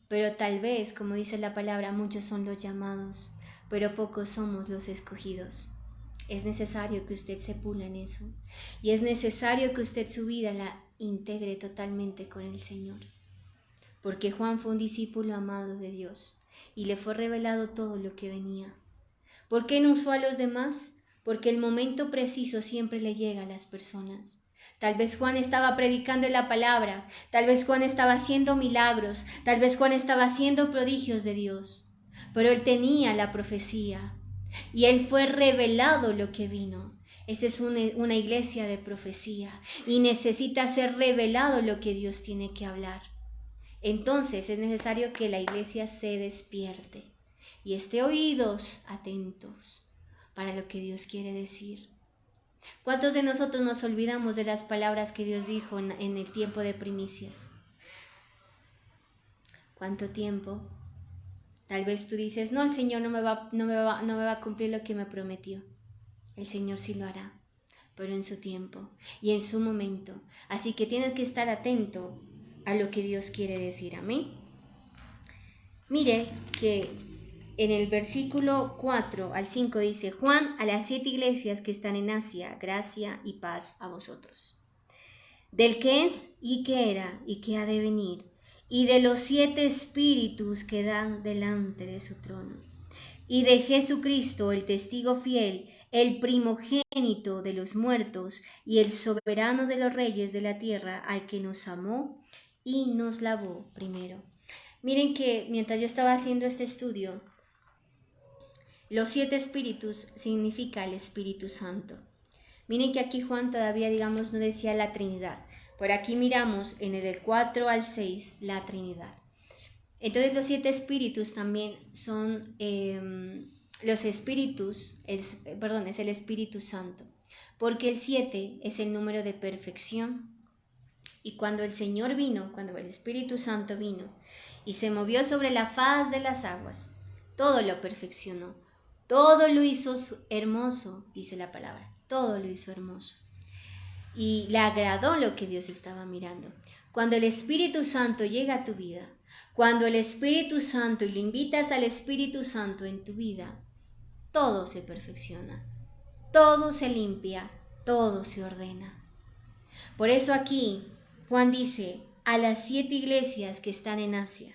Pero tal vez, como dice la palabra, muchos son los llamados, pero pocos somos los escogidos. Es necesario que usted se pula en eso. Y es necesario que usted su vida la integre totalmente con el Señor. Porque Juan fue un discípulo amado de Dios y le fue revelado todo lo que venía. ¿Por qué no usó a los demás? Porque el momento preciso siempre le llega a las personas. Tal vez Juan estaba predicando la palabra, tal vez Juan estaba haciendo milagros, tal vez Juan estaba haciendo prodigios de Dios, pero él tenía la profecía y él fue revelado lo que vino. Esta es una iglesia de profecía y necesita ser revelado lo que Dios tiene que hablar. Entonces es necesario que la iglesia se despierte y esté oídos atentos para lo que Dios quiere decir. ¿Cuántos de nosotros nos olvidamos de las palabras que Dios dijo en el tiempo de primicias? ¿Cuánto tiempo? Tal vez tú dices, no, el Señor no me va a cumplir lo que me prometió. El Señor sí lo hará, pero en su tiempo y en su momento. Así que tienes que estar atento a lo que Dios quiere decir. Amén. Mire que en el versículo 4 al 5 dice, Juan a las 7 iglesias que están en Asia, gracia y paz a vosotros. Del que es y que era y que ha de venir, y de los 7 espíritus que dan delante de su trono, y de Jesucristo, el testigo fiel, el primogénito de los muertos y el soberano de los reyes de la tierra, al que nos amó y nos lavó primero. Miren que mientras yo estaba haciendo este estudio, los 7 espíritus significa el Espíritu Santo. Miren que aquí Juan todavía, digamos, no decía la Trinidad. Por aquí miramos en el del 4 al 6 la Trinidad. Entonces los 7 espíritus también son los espíritus, es el Espíritu Santo. Porque el 7 es el número de perfección. Y cuando el Señor vino, cuando el Espíritu Santo vino y se movió sobre la faz de las aguas, todo lo perfeccionó, todo lo hizo hermoso, dice la palabra, todo lo hizo hermoso. Y le agradó lo que Dios estaba mirando. Cuando el Espíritu Santo llega a tu vida, cuando el Espíritu Santo y lo invitas al Espíritu Santo en tu vida, todo se perfecciona, todo se limpia, todo se ordena. Por eso aquí Juan dice a las 7 iglesias que están en Asia,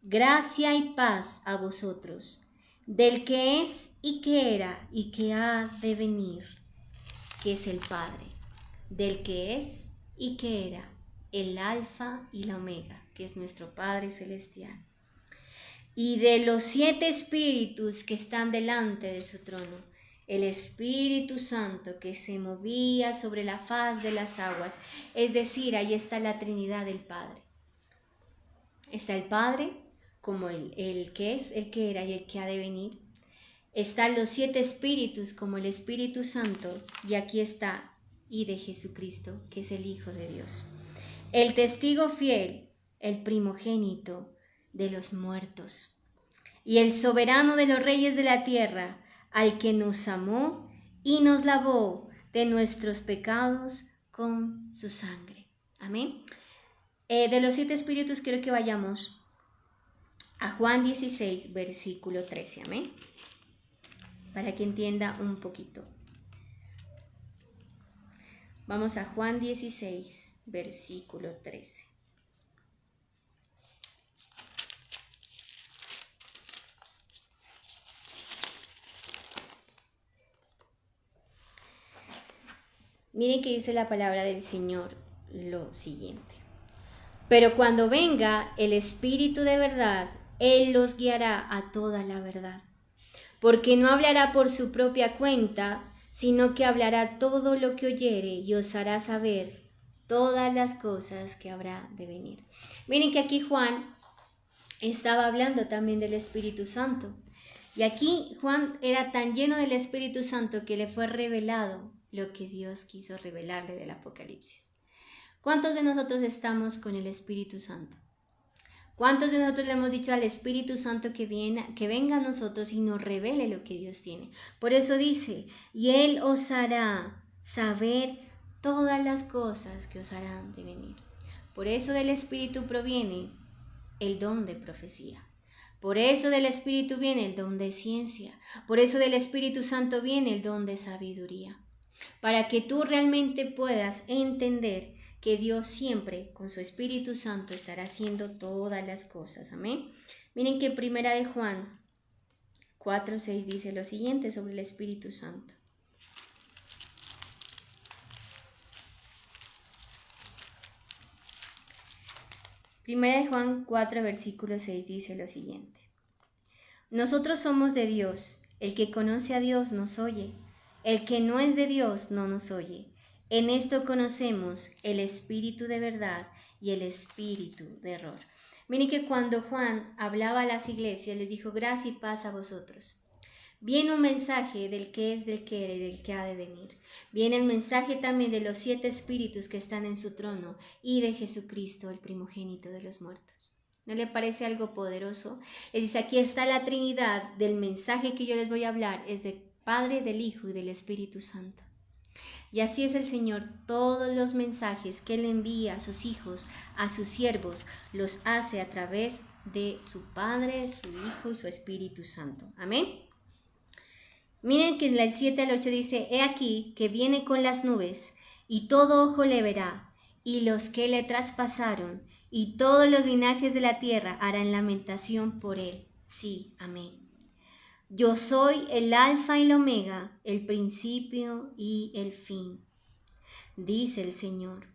gracia y paz a vosotros, del que es y que era y que ha de venir, que es el Padre, del que es y que era, el Alfa y la Omega, que es nuestro Padre Celestial, y de los 7 espíritus que están delante de su trono, el Espíritu Santo que se movía sobre la faz de las aguas, es decir, ahí está la Trinidad del Padre. Está el Padre como el que es, el que era y el que ha de venir. están los 7 espíritus como el Espíritu Santo, y aquí está, y de Jesucristo, que es el Hijo de Dios. El testigo fiel, el primogénito de los muertos, y el soberano de los reyes de la tierra, al que nos amó y nos lavó de nuestros pecados con su sangre. Amén. De los 7 espíritus quiero que vayamos a Juan 16, versículo 13. Amén. Para que entienda un poquito. Vamos a Juan 16, versículo 13. Miren que dice la palabra del Señor lo siguiente. Pero cuando venga el Espíritu de verdad, Él los guiará a toda la verdad. Porque no hablará por su propia cuenta, sino que hablará todo lo que oyere y os hará saber todas las cosas que habrá de venir. Miren que aquí Juan estaba hablando también del Espíritu Santo. Y aquí Juan era tan lleno del Espíritu Santo que le fue revelado lo que Dios quiso revelarle del Apocalipsis. ¿Cuántos de nosotros estamos con el Espíritu Santo? ¿Cuántos de nosotros le hemos dicho al Espíritu Santo que venga a nosotros y nos revele lo que Dios tiene? Por eso dice, y Él os hará saber todas las cosas que os harán de venir. Por eso del Espíritu proviene el don de profecía. Por eso del Espíritu viene el don de ciencia. Por eso del Espíritu Santo viene el don de sabiduría. Para que tú realmente puedas entender que Dios siempre con su Espíritu Santo estará haciendo todas las cosas. Amén. Miren que primera de Juan 4:6 dice lo siguiente sobre el Espíritu Santo. Primera de Juan 4, versículo 6 dice lo siguiente. Nosotros somos de Dios, el que conoce a Dios nos oye, el que no es de Dios no nos oye. En esto conocemos el espíritu de verdad y el espíritu de error. Miren que cuando Juan hablaba a las iglesias les dijo gracia y paz a vosotros. Viene un mensaje del que es, del que era y del que ha de venir. Viene el mensaje también de los 7 espíritus que están en su trono y de Jesucristo, el primogénito de los muertos. ¿No le parece algo poderoso? Les dice, aquí está la Trinidad del mensaje que yo les voy a hablar. Es del Padre, del Hijo y del Espíritu Santo. Y así es el Señor. Todos los mensajes que Él envía a sus hijos, a sus siervos, los hace a través de su Padre, su Hijo y su Espíritu Santo. Amén. Miren que en el 7 al 8 dice, he aquí que viene con las nubes, y todo ojo le verá, y los que le traspasaron, y todos los linajes de la tierra harán lamentación por él. Sí, amén. Yo soy el alfa y el omega, el principio y el fin, dice el Señor,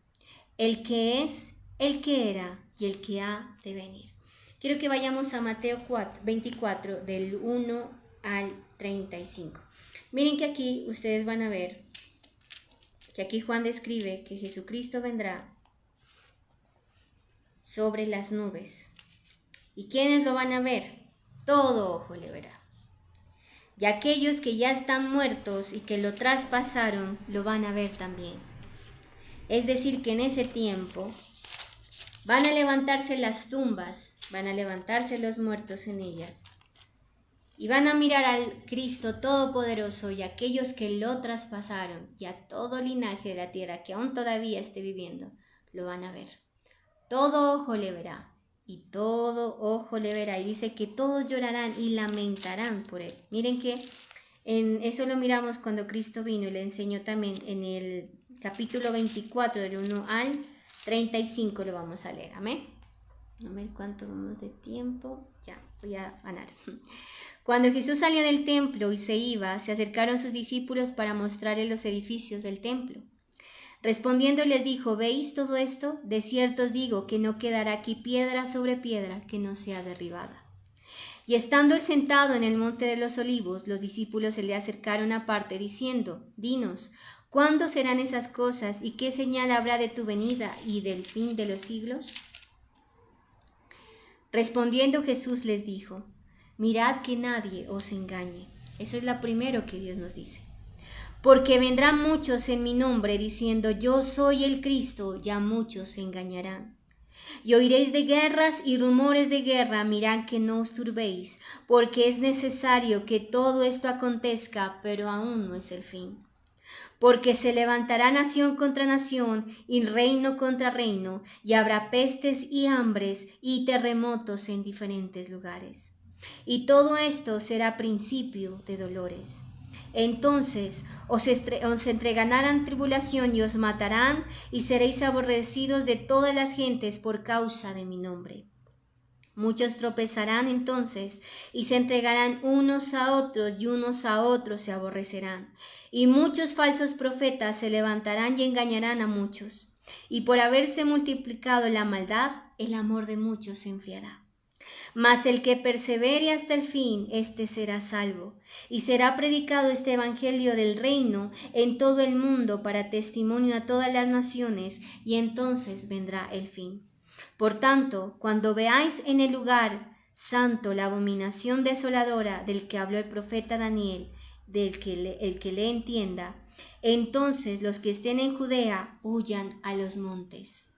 el que es, el que era y el que ha de venir. Quiero que vayamos a Mateo 24, del 1 al 35. Miren que aquí ustedes van a ver que aquí Juan describe que Jesucristo vendrá sobre las nubes. ¿Y quiénes lo van a ver? Todo ojo le verá. Y aquellos que ya están muertos y que lo traspasaron, lo van a ver también. Es decir, que en ese tiempo van a levantarse las tumbas, van a levantarse los muertos en ellas. Y van a mirar al Cristo Todopoderoso y a aquellos que lo traspasaron y a todo linaje de la tierra que aún todavía esté viviendo, lo van a ver. Todo ojo le verá y todo ojo le verá. Y dice que todos llorarán y lamentarán por él. Miren que eso lo miramos cuando Cristo vino y le enseñó también en el capítulo 24 del 1 al 35 lo vamos a leer. Amén. A ver cuánto vamos de tiempo. Ya, voy a ganar. Cuando Jesús salió del templo y se iba, se acercaron sus discípulos para mostrarle los edificios del templo. Respondiendo les dijo, ¿veis todo esto? De cierto os digo que no quedará aquí piedra sobre piedra que no sea derribada. Y estando él sentado en el monte de los olivos, los discípulos se le acercaron aparte, diciendo, dinos, ¿cuándo serán esas cosas y qué señal habrá de tu venida y del fin de los siglos? Respondiendo Jesús les dijo, mirad que nadie os engañe, Eso es lo primero que Dios nos dice. Porque vendrán muchos en mi nombre diciendo yo soy el Cristo, ya muchos se engañarán. Y oiréis de guerras y rumores de guerra, mirad que no os turbéis, porque es necesario que todo esto acontezca, pero aún no es el fin. Porque se levantará nación contra nación y reino contra reino, y habrá pestes y hambres y terremotos en diferentes lugares. Y todo esto será principio de dolores. Entonces os entregarán tribulación y os matarán, y seréis aborrecidos de todas las gentes por causa de mi nombre. Muchos tropezarán entonces y se entregarán unos a otros y unos a otros se aborrecerán. Y muchos falsos profetas se levantarán y engañarán a muchos. Y por haberse multiplicado la maldad, el amor de muchos se enfriará. Mas el que persevere hasta el fin, éste será salvo. Y será predicado este evangelio del reino en todo el mundo para testimonio a todas las naciones, y entonces vendrá el fin. Por tanto, cuando veáis en el lugar santo la abominación desoladora del que habló el profeta Daniel, el que le entienda, entonces los que estén en Judea huyan a los montes.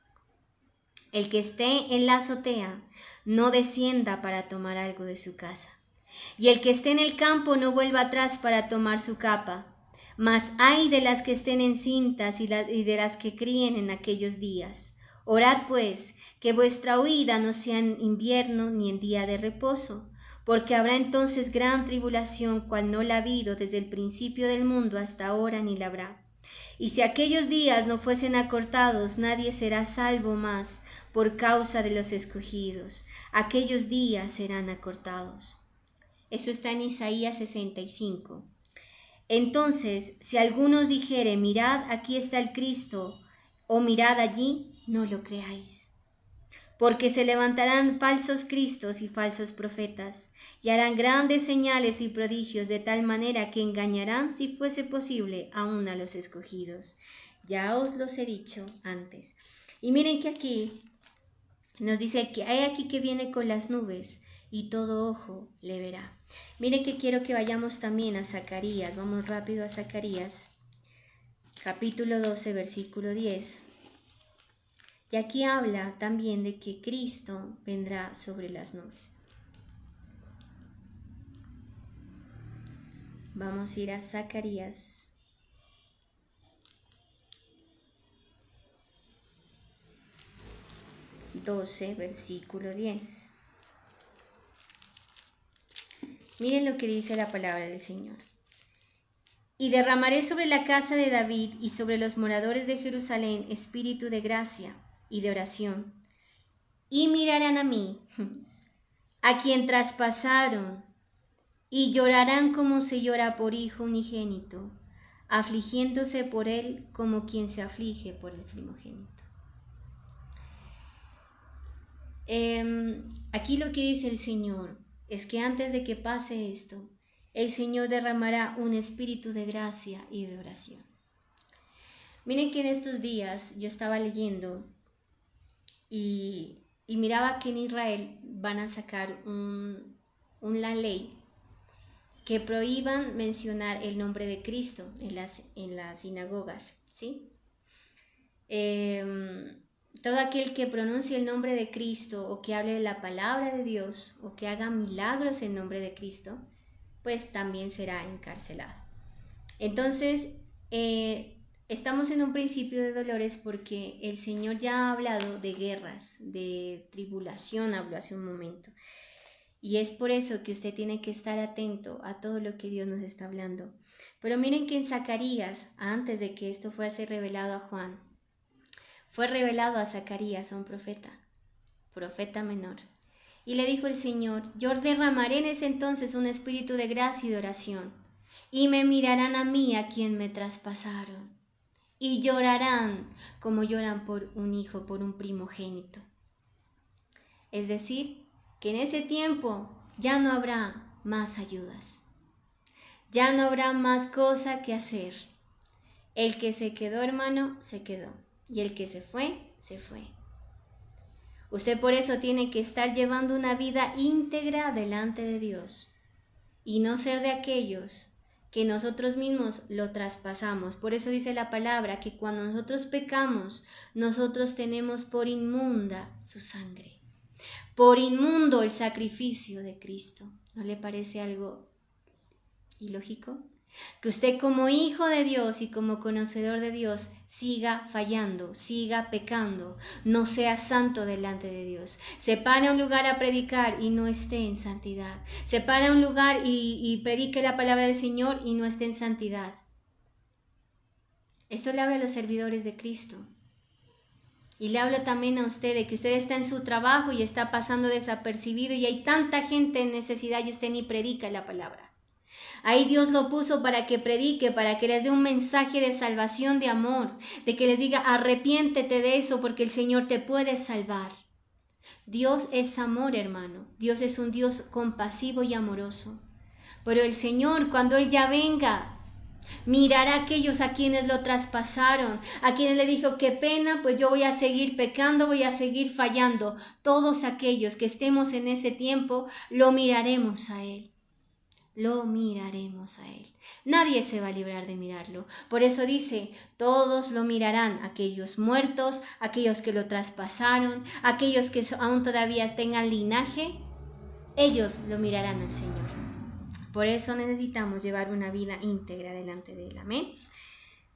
El que esté en la azotea no descienda para tomar algo de su casa, y el que esté en el campo no vuelva atrás para tomar su capa. Mas ay de las que estén encintas y de las que críen en aquellos días. Orad pues, que vuestra huida no sea en invierno ni en día de reposo, porque habrá entonces gran tribulación, cual no la ha habido desde el principio del mundo hasta ahora ni la habrá. Y si aquellos días no fuesen acortados, nadie será salvo más por causa de los escogidos. Aquellos días serán acortados. Eso está en Isaías 65. Entonces, si algunos dijere, mirad, aquí está el Cristo, o mirad allí, no lo creáis. Porque se levantarán falsos cristos y falsos profetas, y harán grandes señales y prodigios, de tal manera que engañarán, si fuese posible, aún a los escogidos. Ya os los he dicho antes. Y miren que aquí nos dice que hay aquí que viene con las nubes, y todo ojo le verá. Miren que quiero que vayamos también a Zacarías. Vamos rápido a Zacarías, capítulo 12, versículo 10. Y aquí habla también de que Cristo vendrá sobre las nubes. Vamos a ir a Zacarías. Versículo 10. Miren lo que dice la palabra del Señor. Y derramaré sobre la casa de David y sobre los moradores de Jerusalén espíritu de gracia y de oración. Y mirarán a mí, a quien traspasaron, y llorarán como se llora por hijo unigénito, afligiéndose por él como quien se aflige por el primogénito. Aquí lo que dice el Señor es que antes de que pase esto, el Señor derramará un espíritu de gracia y de oración. Miren que en estos días yo estaba leyendo y miraba que en Israel van a sacar una ley que prohíban mencionar el nombre de Cristo en las sinagogas, ¿sí? Todo aquel que pronuncie el nombre de Cristo o que hable de la palabra de Dios o que haga milagros en nombre de Cristo, pues también será encarcelado. Entonces, estamos en un principio de dolores porque el Señor ya ha hablado de guerras, de tribulación, habló hace un momento. Y es por eso que usted tiene que estar atento a todo lo que Dios nos está hablando. Pero miren que en Zacarías, antes de que esto fuese revelado a Juan, fue revelado a Zacarías, a un profeta menor. Y le dijo el Señor, yo derramaré en ese entonces un espíritu de gracia y de oración, y me mirarán a mí, a quien me traspasaron, y llorarán como lloran por un hijo, por un primogénito. Es decir, que en ese tiempo ya no habrá más ayudas, ya no habrá más cosa que hacer. El que se quedó, hermano, se quedó, y el que se fue, se fue. Usted por eso tiene que estar llevando una vida íntegra delante de Dios. y no ser de aquellos que nosotros mismos lo traspasamos. Por eso dice la palabra que cuando nosotros pecamos, nosotros tenemos por inmunda su sangre, por inmundo el sacrificio de Cristo. ¿No le parece algo ilógico? Que usted como hijo de Dios y como conocedor de Dios siga fallando, siga pecando, no sea santo delante de Dios. Se para a un lugar a predicar y no esté en santidad. Se para a un lugar y predique la palabra del Señor y no esté en santidad. Esto le habla a los servidores de Cristo. Y le hablo también a usted de que usted está en su trabajo y está pasando desapercibido y hay tanta gente en necesidad y usted ni predica la palabra. Ahí Dios lo puso para que predique, para que les dé un mensaje de salvación, de amor, de que les diga arrepiéntete de eso porque el Señor te puede salvar. Dios es amor, hermano. Dios es un Dios compasivo y amoroso. Pero el Señor, cuando Él ya venga, mirará a aquellos a quienes lo traspasaron, a quienes le dijo, qué pena, pues yo voy a seguir pecando, voy a seguir fallando. Todos aquellos que estemos en ese tiempo, lo miraremos a Él. Lo miraremos a Él. Nadie se va a librar de mirarlo. Por eso dice, todos lo mirarán, aquellos muertos, aquellos que lo traspasaron, aquellos que aún todavía tengan linaje, ellos lo mirarán al Señor. Por eso necesitamos llevar una vida íntegra delante de Él. Amén.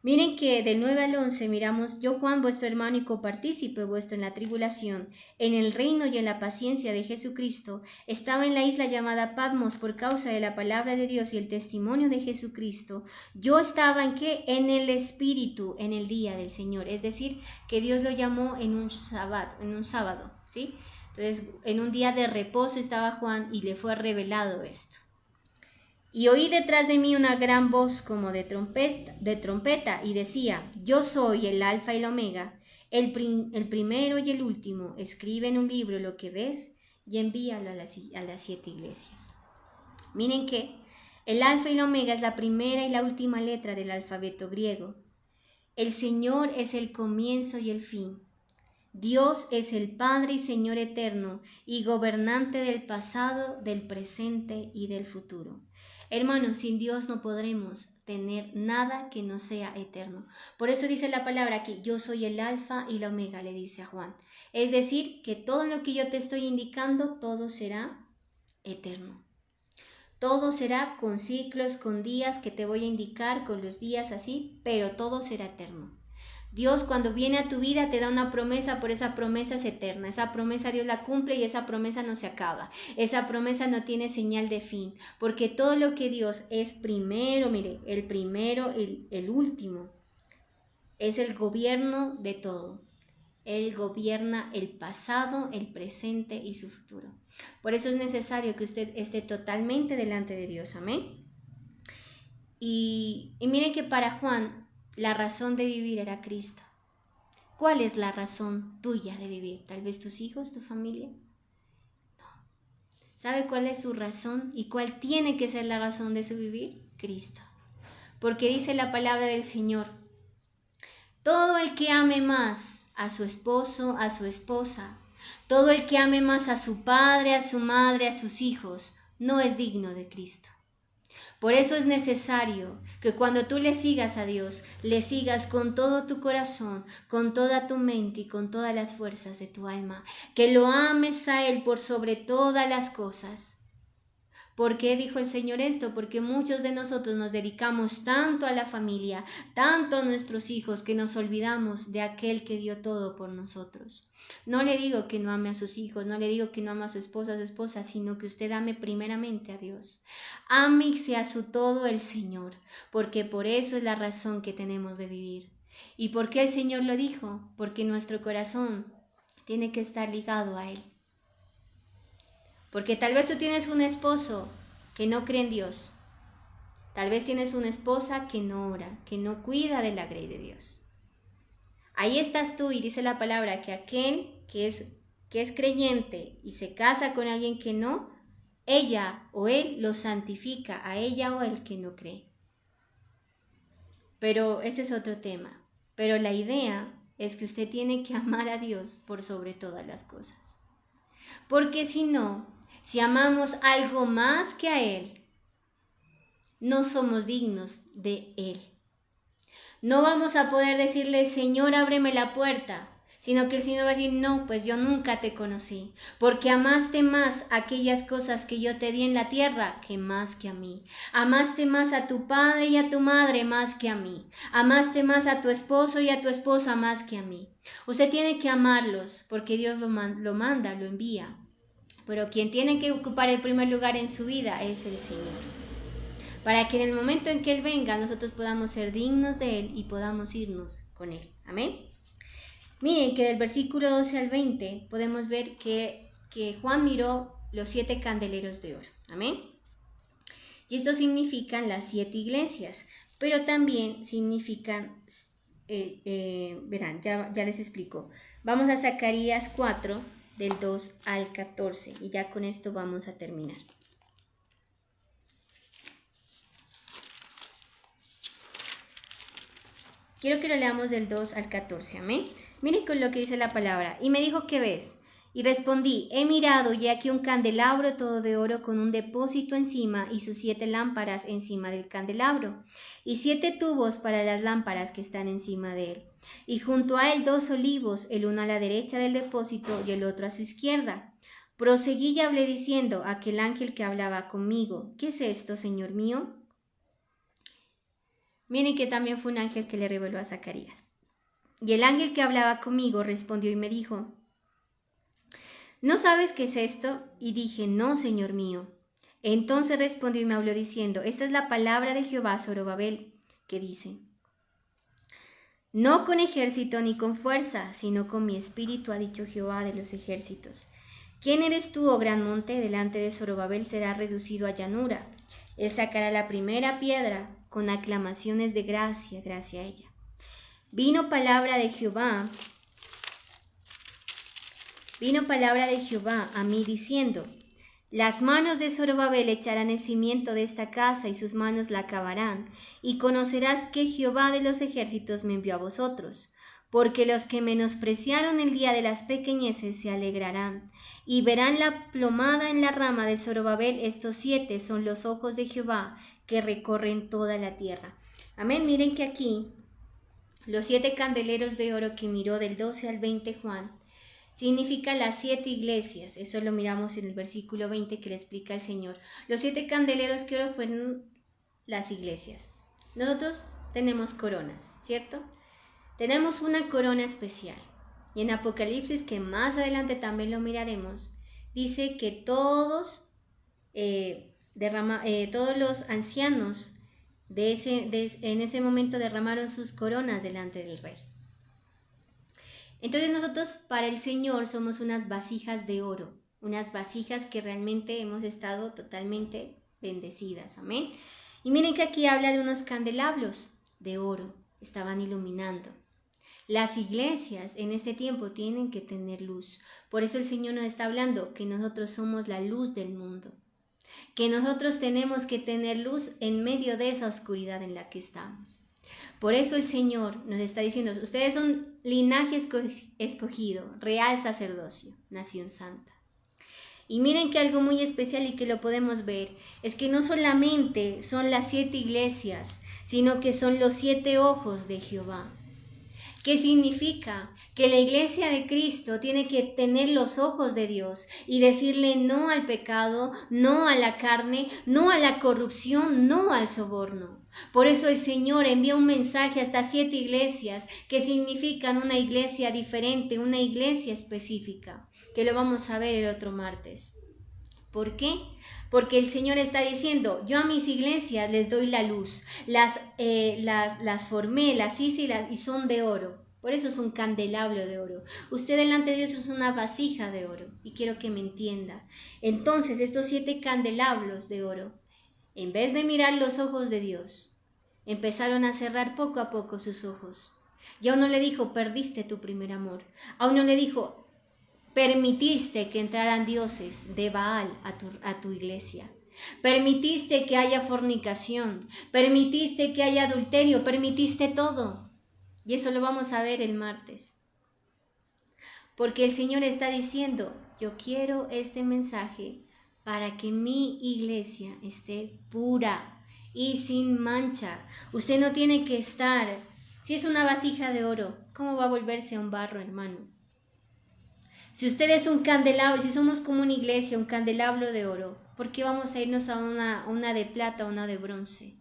Miren que del 9 al 11 miramos, yo Juan, vuestro hermano y copartícipe vuestro en la tribulación, en el reino y en la paciencia de Jesucristo, estaba en la isla llamada Patmos por causa de la palabra de Dios y el testimonio de Jesucristo. Yo estaba ¿en qué? En el Espíritu, en el día del Señor. Es decir, que Dios lo llamó en un sábado, ¿sí? Entonces, en un día de reposo estaba Juan y le fue revelado esto. Y oí detrás de mí una gran voz como de trompeta y decía, yo soy el alfa y el omega, el primero y el último. Escribe en un libro lo que ves y envíalo a las 7 iglesias. Miren que el alfa y el omega es la primera y la última letra del alfabeto griego. El Señor es el comienzo y el fin. Dios es el Padre y Señor eterno y gobernante del pasado, del presente y del futuro. Hermanos, sin Dios no podremos tener nada que no sea eterno. Por eso dice la palabra aquí, yo soy el alfa y la omega, le dice a Juan. Es decir, que todo lo que yo te estoy indicando, todo será eterno. Todo será con ciclos, con días que te voy a indicar, con los días así, pero todo será eterno. Dios cuando viene a tu vida te da una promesa, por esa promesa es eterna. Esa promesa Dios la cumple y esa promesa no se acaba. Esa promesa no tiene señal de fin, porque todo lo que Dios es primero, mire, el primero, el último, es el gobierno de todo. Él gobierna el pasado, el presente y su futuro. Por eso es necesario que usted esté totalmente delante de Dios. Amén. Y miren que para Juan, la razón de vivir era Cristo. ¿Cuál es la razón tuya de vivir? ¿Tal vez tus hijos, tu familia? No. ¿Sabe cuál es su razón y cuál tiene que ser la razón de su vivir? Cristo. Porque dice la palabra del Señor, todo el que ame más a su esposo, a su esposa, todo el que ame más a su padre, a su madre, a sus hijos, no es digno de Cristo. Por eso es necesario que cuando tú le sigas a Dios, le sigas con todo tu corazón, con toda tu mente y con todas las fuerzas de tu alma, que lo ames a Él por sobre todas las cosas. ¿Por qué dijo el Señor esto? Porque muchos de nosotros nos dedicamos tanto a la familia, tanto a nuestros hijos, que nos olvidamos de aquel que dio todo por nosotros. No le digo que no ame a sus hijos, no le digo que no ame a su esposa, sino que usted ame primeramente a Dios. Ámese a su todo el Señor, porque por eso es la razón que tenemos de vivir. ¿Y por qué el Señor lo dijo? Porque nuestro corazón tiene que estar ligado a Él. Porque tal vez tú tienes un esposo que no cree en Dios. Tal vez tienes una esposa que no ora, que no cuida de la grey de Dios. Ahí estás tú y dice la palabra que aquel que es creyente y se casa con alguien que no, ella o él lo santifica, a ella o él que no cree. Pero ese es otro tema. Pero la idea es que usted tiene que amar a Dios por sobre todas las cosas. Porque si no, si amamos algo más que a Él, no somos dignos de Él. No vamos a poder decirle, Señor, ábreme la puerta, sino que el Señor va a decir, no, pues yo nunca te conocí, porque amaste más aquellas cosas que yo te di en la tierra que más que a mí. Amaste más a tu padre y a tu madre más que a mí. Amaste más a tu esposo y a tu esposa más que a mí. Usted tiene que amarlos, porque Dios lo manda, lo envía. Pero quien tiene que ocupar el primer lugar en su vida es el Señor, para que en el momento en que Él venga nosotros podamos ser dignos de Él y podamos irnos con Él. Amén. Miren que del versículo 12 al 20 podemos ver que Juan miró los 7 candeleros de oro. Amén. Y esto significan las 7 iglesias, pero también significan, verán, ya les explico. Vamos a Zacarías 4, del 2 al 14, y ya con esto vamos a terminar. Quiero que lo leamos del 2 al 14, amén. Miren con lo que dice la palabra. Y me dijo, ¿qué ves? Y respondí, he mirado y aquí un candelabro todo de oro con un depósito encima y sus 7 lámparas encima del candelabro, y 7 tubos para las lámparas que están encima de él. Y junto a él 2 olivos, el uno a la derecha del depósito y el otro a su izquierda. Proseguí y hablé diciendo a aquel ángel que hablaba conmigo, ¿qué es esto, Señor mío? Miren que también fue un ángel que le reveló a Zacarías. Y el ángel que hablaba conmigo respondió y me dijo, ¿no sabes qué es esto? Y dije, no, Señor mío. Entonces respondió y me habló diciendo, esta es la palabra de Jehová a Zorobabel, que dice, no con ejército ni con fuerza, sino con mi espíritu, ha dicho Jehová de los ejércitos. ¿Quién eres tú, oh gran monte? Delante de Zorobabel será reducido a llanura. Él sacará la primera piedra con aclamaciones de gracia, gracia a ella. Vino palabra de Jehová a mí diciendo, las manos de Zorobabel echarán el cimiento de esta casa y sus manos la acabarán, y conocerás que Jehová de los ejércitos me envió a vosotros, porque los que menospreciaron el día de las pequeñeces se alegrarán, y verán la plomada en la rama de Zorobabel. Estos 7 son los ojos de Jehová que recorren toda la tierra. Amén. Miren que aquí los 7 candeleros de oro que miró del 12 al 20 Juan significa las 7 iglesias. Eso lo miramos en el versículo 20 que le explica el Señor. Los 7 candeleros que oro fueron las iglesias. Nosotros tenemos coronas, ¿cierto? Tenemos una corona especial. Y en Apocalipsis, que más adelante también lo miraremos, dice que todos los ancianos en ese momento derramaron sus coronas delante del rey. Entonces nosotros para el Señor somos unas vasijas de oro, unas vasijas que realmente hemos estado totalmente bendecidas, amén. Y miren que aquí habla de unos candelabros de oro, estaban iluminando. Las iglesias en este tiempo tienen que tener luz, por eso el Señor nos está hablando que nosotros somos la luz del mundo, que nosotros tenemos que tener luz en medio de esa oscuridad en la que estamos. Por eso el Señor nos está diciendo, ustedes son linaje escogido, real sacerdocio, nación santa. Y miren que algo muy especial y que lo podemos ver, es que no solamente son las 7 iglesias, sino que son los 7 ojos de Jehová. ¿Qué significa? Que la iglesia de Cristo tiene que tener los ojos de Dios y decirle no al pecado, no a la carne, no a la corrupción, no al soborno. Por eso el Señor envía un mensaje a estas 7 iglesias que significan una iglesia diferente, una iglesia específica, que lo vamos a ver el otro martes. ¿Por qué? Porque el Señor está diciendo, yo a mis iglesias les doy la luz, las formé, las hice y son de oro. Por eso es un candelabro de oro. Usted delante de Dios es una vasija de oro. Y quiero que me entienda. Entonces estos 7 candelabros de oro, en vez de mirar los ojos de Dios, empezaron a cerrar poco a poco sus ojos. Y a uno le dijo, perdiste tu primer amor. A uno le dijo, permitiste que entraran dioses de Baal a tu iglesia. Permitiste que haya fornicación. Permitiste que haya adulterio. Permitiste todo. Y eso lo vamos a ver el martes. Porque el Señor está diciendo, yo quiero este mensaje para que mi iglesia esté pura y sin mancha. Usted no tiene que estar, si es una vasija de oro, ¿cómo va a volverse a un barro, hermano? Si usted es un candelabro, si somos como una iglesia, un candelabro de oro, ¿por qué vamos a irnos a una de plata o una de bronce?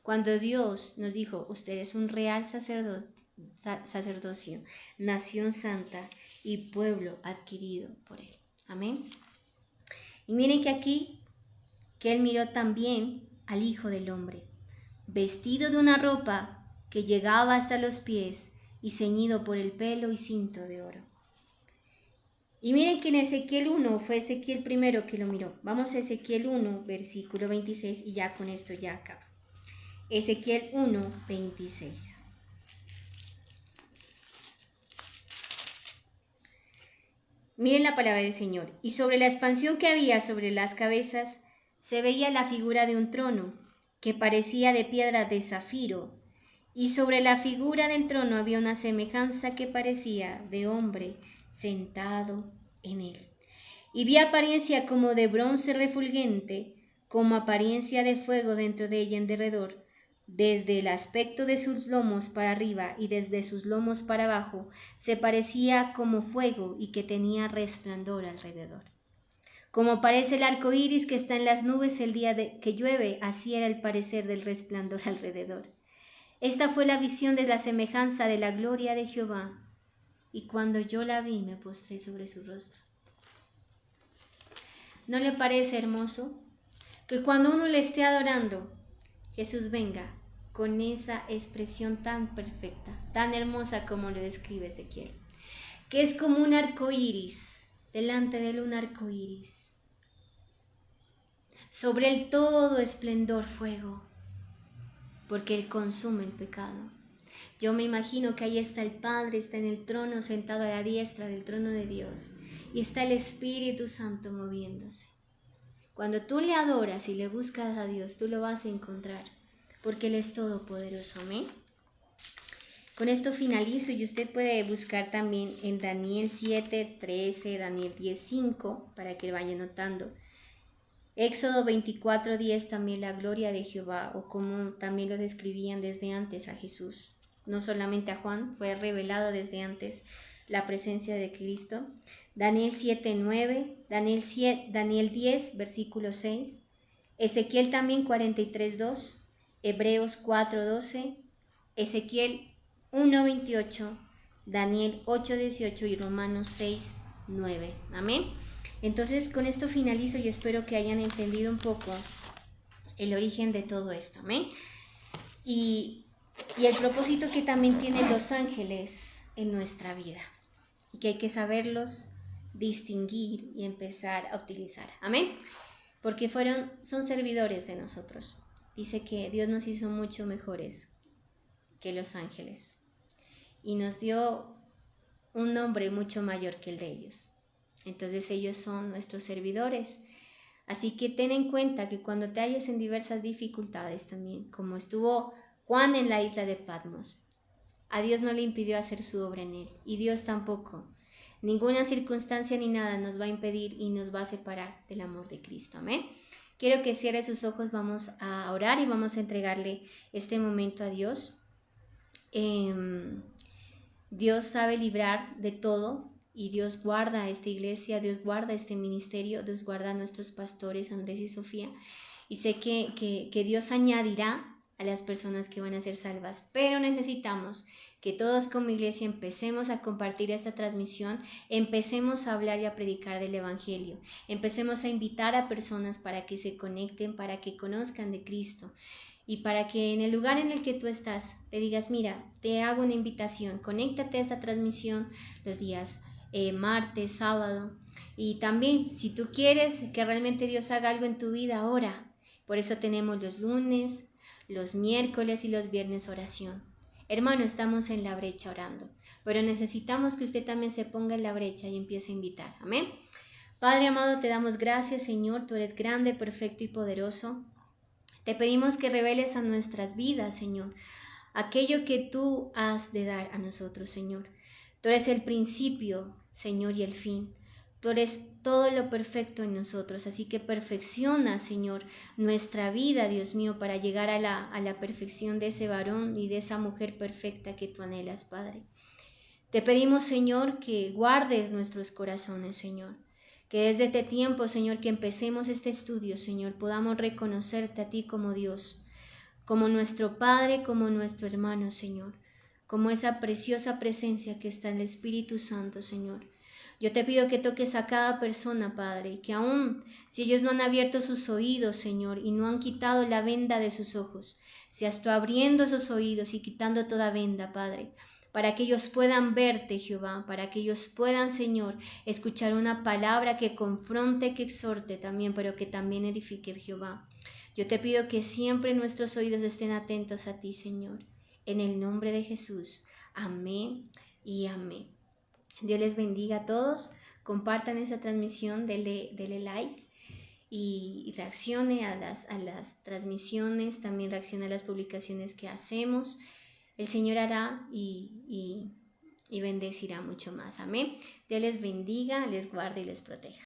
Cuando Dios nos dijo, usted es un real sacerdocio, nación santa y pueblo adquirido por Él. Amén. Y miren que aquí, que Él miró también al Hijo del Hombre, vestido de una ropa que llegaba hasta los pies y ceñido por el pelo y cinto de oro. Y miren que en Ezequiel 1, fue Ezequiel primero que lo miró. Vamos a Ezequiel 1, versículo 26 y ya con esto ya acaba. Ezequiel 1, 26. Miren la palabra del Señor. Y sobre la expansión que había sobre las cabezas se veía la figura de un trono que parecía de piedra de zafiro. Y sobre la figura del trono había una semejanza que parecía de hombre sentado en él. Y vi apariencia como de bronce refulgente, como apariencia de fuego dentro de ella en derredor. Desde el aspecto de sus lomos para arriba y desde sus lomos para abajo, se parecía como fuego y que tenía resplandor alrededor. Como parece el arco iris que está en las nubes el día que llueve, así era el parecer del resplandor alrededor. Esta fue la visión de la semejanza de la gloria de Jehová, y cuando yo la vi me postré sobre su rostro. ¿No le parece hermoso que cuando uno le esté adorando, Jesús venga con esa expresión tan perfecta, tan hermosa como lo describe Ezequiel, que es como un arco iris, delante de él un arco iris, sobre él todo esplendor fuego, porque él consume el pecado. Yo me imagino que ahí está el Padre, está en el trono, sentado a la diestra del trono de Dios, y está el Espíritu Santo moviéndose. Cuando tú le adoras y le buscas a Dios, tú lo vas a encontrar, porque Él es todopoderoso. Amén. Con esto finalizo y usted puede buscar también en Daniel 7:13, Daniel 10:5, para que vaya notando. Éxodo 24:10 también la gloria de Jehová, o como también lo describían desde antes a Jesús. No solamente a Juan, fue revelado desde antes la presencia de Cristo. Daniel 7:9, Daniel 10, versículo 6. Ezequiel también 43:2, Hebreos 4:12, Ezequiel 1:28, Daniel 8:18 y Romanos 6:9. Amén. Entonces con esto finalizo y espero que hayan entendido un poco el origen de todo esto. Amén. Y el propósito que también tienen los ángeles en nuestra vida y que hay que saberlos distinguir y empezar a utilizar. Amén. Porque son servidores de nosotros. Dice que Dios nos hizo mucho mejores que los ángeles y nos dio un nombre mucho mayor que el de ellos. Entonces ellos son nuestros servidores. Así que ten en cuenta que cuando te halles en diversas dificultades también, como estuvo Juan en la isla de Patmos, a Dios no le impidió hacer su obra en él, y Dios tampoco. Ninguna circunstancia ni nada nos va a impedir y nos va a separar del amor de Cristo. Amén. Quiero que cierre sus ojos, vamos a orar y vamos a entregarle este momento a Dios. Dios sabe librar de todo y Dios guarda esta iglesia, Dios guarda este ministerio, Dios guarda a nuestros pastores Andrés y Sofía, y sé que Dios añadirá a las personas que van a ser salvas, pero necesitamos que todos como iglesia empecemos a compartir esta transmisión, empecemos a hablar y a predicar del Evangelio, empecemos a invitar a personas para que se conecten, para que conozcan de Cristo y para que en el lugar en el que tú estás te digas, mira, te hago una invitación, conéctate a esta transmisión los días martes, sábado, y también si tú quieres que realmente Dios haga algo en tu vida, ora. Por eso tenemos los lunes, los miércoles y los viernes oración. Hermano, estamos en la brecha orando, pero necesitamos que usted también se ponga en la brecha y empiece a invitar. Amén. Padre amado, te damos gracias, Señor, tú eres grande, perfecto y poderoso. Te pedimos que reveles a nuestras vidas, Señor, aquello que tú has de dar a nosotros, Señor. Tú eres el principio, Señor, y el fin. Tú eres todo lo perfecto en nosotros, así que perfecciona, Señor, nuestra vida, Dios mío, para llegar a la perfección de ese varón y de esa mujer perfecta que tú anhelas, Padre. Te pedimos, Señor, que guardes nuestros corazones, Señor. Que desde este tiempo, Señor, que empecemos este estudio, Señor, podamos reconocerte a ti como Dios, como nuestro Padre, como nuestro hermano, Señor, como esa preciosa presencia que está en el Espíritu Santo, Señor. Yo te pido que toques a cada persona, Padre, y que aún si ellos no han abierto sus oídos, Señor, y no han quitado la venda de sus ojos, seas tú abriendo esos oídos y quitando toda venda, Padre, para que ellos puedan verte, Jehová, para que ellos puedan, Señor, escuchar una palabra que confronte, que exhorte también, pero que también edifique, Jehová. Yo te pido que siempre nuestros oídos estén atentos a ti, Señor, en el nombre de Jesús. Amén y amén. Dios les bendiga a todos. Compartan esa transmisión, dele like y reaccione a las transmisiones, también reaccione a las publicaciones que hacemos. El Señor hará y bendecirá mucho más. Amén. Dios les bendiga, les guarde y les proteja.